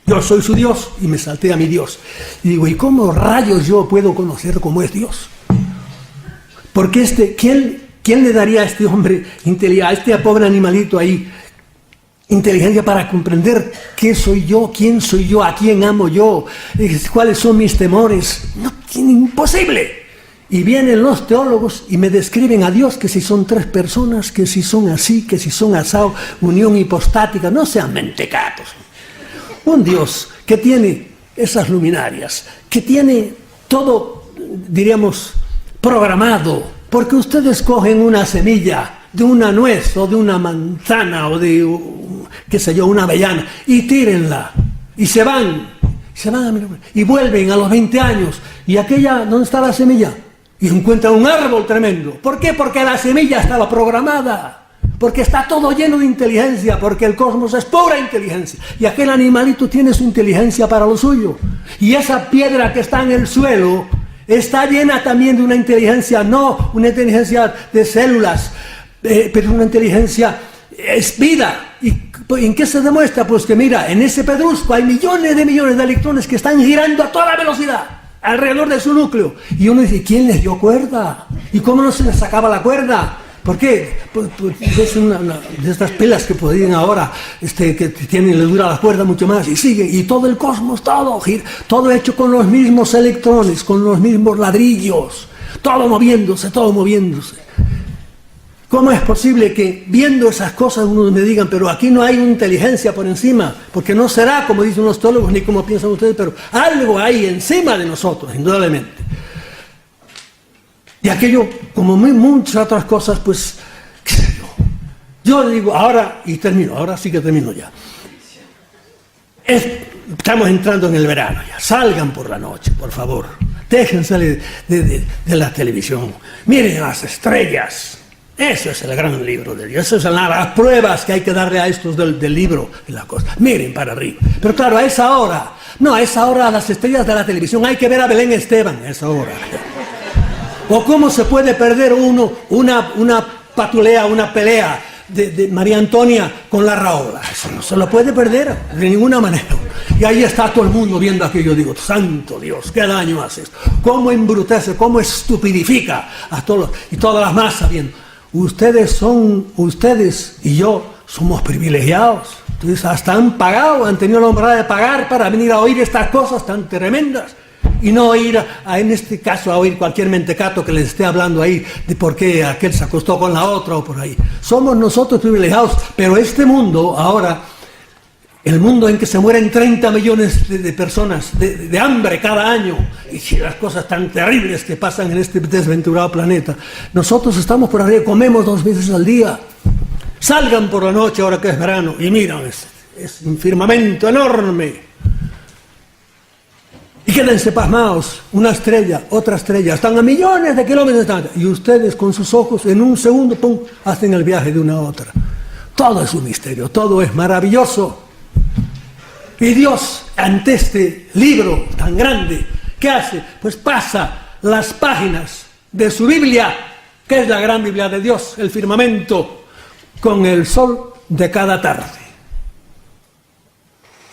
Yo soy su Dios, y me salté a mi Dios. Y digo, ¿y cómo rayos yo puedo conocer cómo es Dios? Porque ¿quién le daría a este hombre, a este pobre animalito ahí, inteligencia para comprender qué soy yo, quién soy yo, a quién amo yo, cuáles son mis temores? No, imposible. Y vienen los teólogos y me describen a Dios que si son tres personas, que si son así, que si son asado, unión hipostática, no sean mentecatos. Un Dios que tiene esas luminarias, que tiene todo, diríamos, programado, porque ustedes cogen una semilla de una nuez o de una manzana o de, qué sé yo, una avellana, y tírenla, y se van a mirar, y vuelven a los 20 años, y aquella, ¿dónde está la semilla? Y encuentran un árbol tremendo. ¿Por qué? Porque la semilla estaba programada, porque está todo lleno de inteligencia, porque el cosmos es pura inteligencia, y aquel animalito tiene su inteligencia para lo suyo, y esa piedra que está en el suelo está llena también de una inteligencia, no una inteligencia de células, pero una inteligencia, es vida. ¿Y en qué se demuestra? Pues que mira, en ese pedrusco hay millones de electrones que están girando a toda velocidad alrededor de su núcleo. Y uno dice, ¿quién les dio cuerda? ¿Y cómo no se les sacaba la cuerda? ¿Por qué? Pues es una de estas pilas que podrían ahora, que tienen, le dura la cuerda mucho más, y sigue, y todo el cosmos, todo hecho con los mismos electrones, con los mismos ladrillos, todo moviéndose. ¿Cómo es posible que viendo esas cosas uno me digan, pero aquí no hay inteligencia por encima? Porque no será, como dicen los teólogos, ni como piensan ustedes, pero algo hay encima de nosotros, indudablemente. Y aquello, como muchas otras cosas, pues, qué sé yo. Yo digo, ahora sí que termino ya. Estamos entrando en el verano ya. Salgan por la noche, por favor. Déjense de la televisión. Miren las estrellas. Eso es el gran libro de Dios. Esas son las pruebas que hay que darle a estos del libro de la cosa. Miren para arriba. Pero claro, a esa hora a las estrellas de la televisión hay que ver a Belén Esteban, a esa hora. O cómo se puede perder una patulea, una pelea de María Antonia con la Raola. Eso no se lo puede perder de ninguna manera. Y ahí está todo el mundo viendo aquello. Digo, santo Dios, qué daño hace esto. Cómo embrutece, cómo estupidifica a todos, y todas las masas viendo. Ustedes y yo somos privilegiados. Entonces hasta han tenido la honra de pagar para venir a oír estas cosas tan tremendas. Y no ir, en este caso, a oír cualquier mentecato que les esté hablando ahí de por qué aquel se acostó con la otra o por ahí. Somos nosotros privilegiados, pero este mundo ahora, el mundo en que se mueren 30 millones de personas de hambre cada año, y las cosas tan terribles que pasan en este desventurado planeta, nosotros estamos por arriba, comemos 2 veces al día. Salgan por la noche ahora que es verano y miran, es un firmamento enorme. Y quédense pasmados, una estrella, otra estrella, están a millones de kilómetros, y ustedes con sus ojos en un segundo, pum, hacen el viaje de una a otra. Todo es un misterio, todo es maravilloso. Y Dios, ante este libro tan grande, ¿qué hace? Pues pasa las páginas de su Biblia, que es la gran Biblia de Dios, el firmamento, con el sol de cada tarde.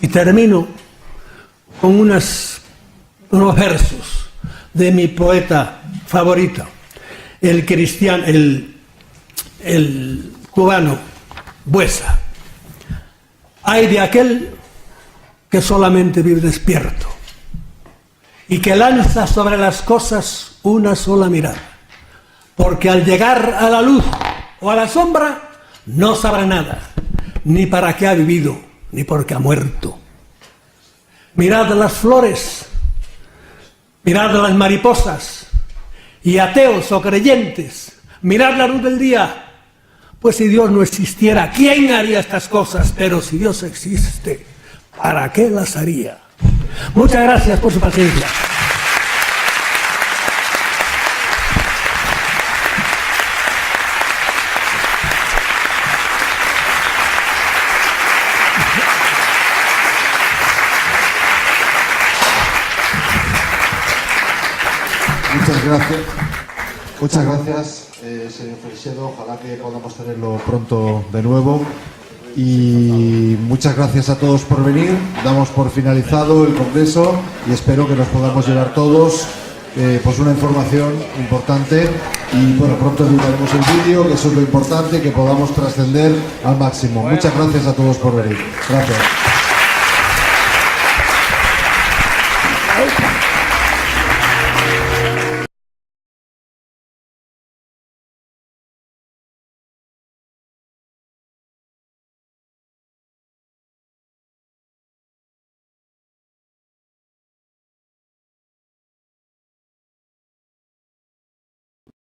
Y termino con unos versos de mi poeta favorito, el cristiano, el cubano Buesa. Ay de aquel que solamente vive despierto y que lanza sobre las cosas una sola mirada, porque al llegar a la luz o a la sombra no sabrá nada, ni para qué ha vivido, ni por qué ha muerto. Mirad las flores, mirad las mariposas, y ateos o creyentes, mirad la luz del día, pues si Dios no existiera, ¿quién haría estas cosas? Pero si Dios existe, ¿para qué las haría? Muchas gracias por su paciencia. Muchas gracias, señor Freixedo. Ojalá que podamos tenerlo pronto de nuevo. Y muchas gracias a todos por venir. Damos por finalizado el congreso y espero que nos podamos llevar todos pues una información importante. Y bueno, pronto editaremos el vídeo, que eso es lo importante, que podamos trascender al máximo. Muchas gracias a todos por venir. Gracias.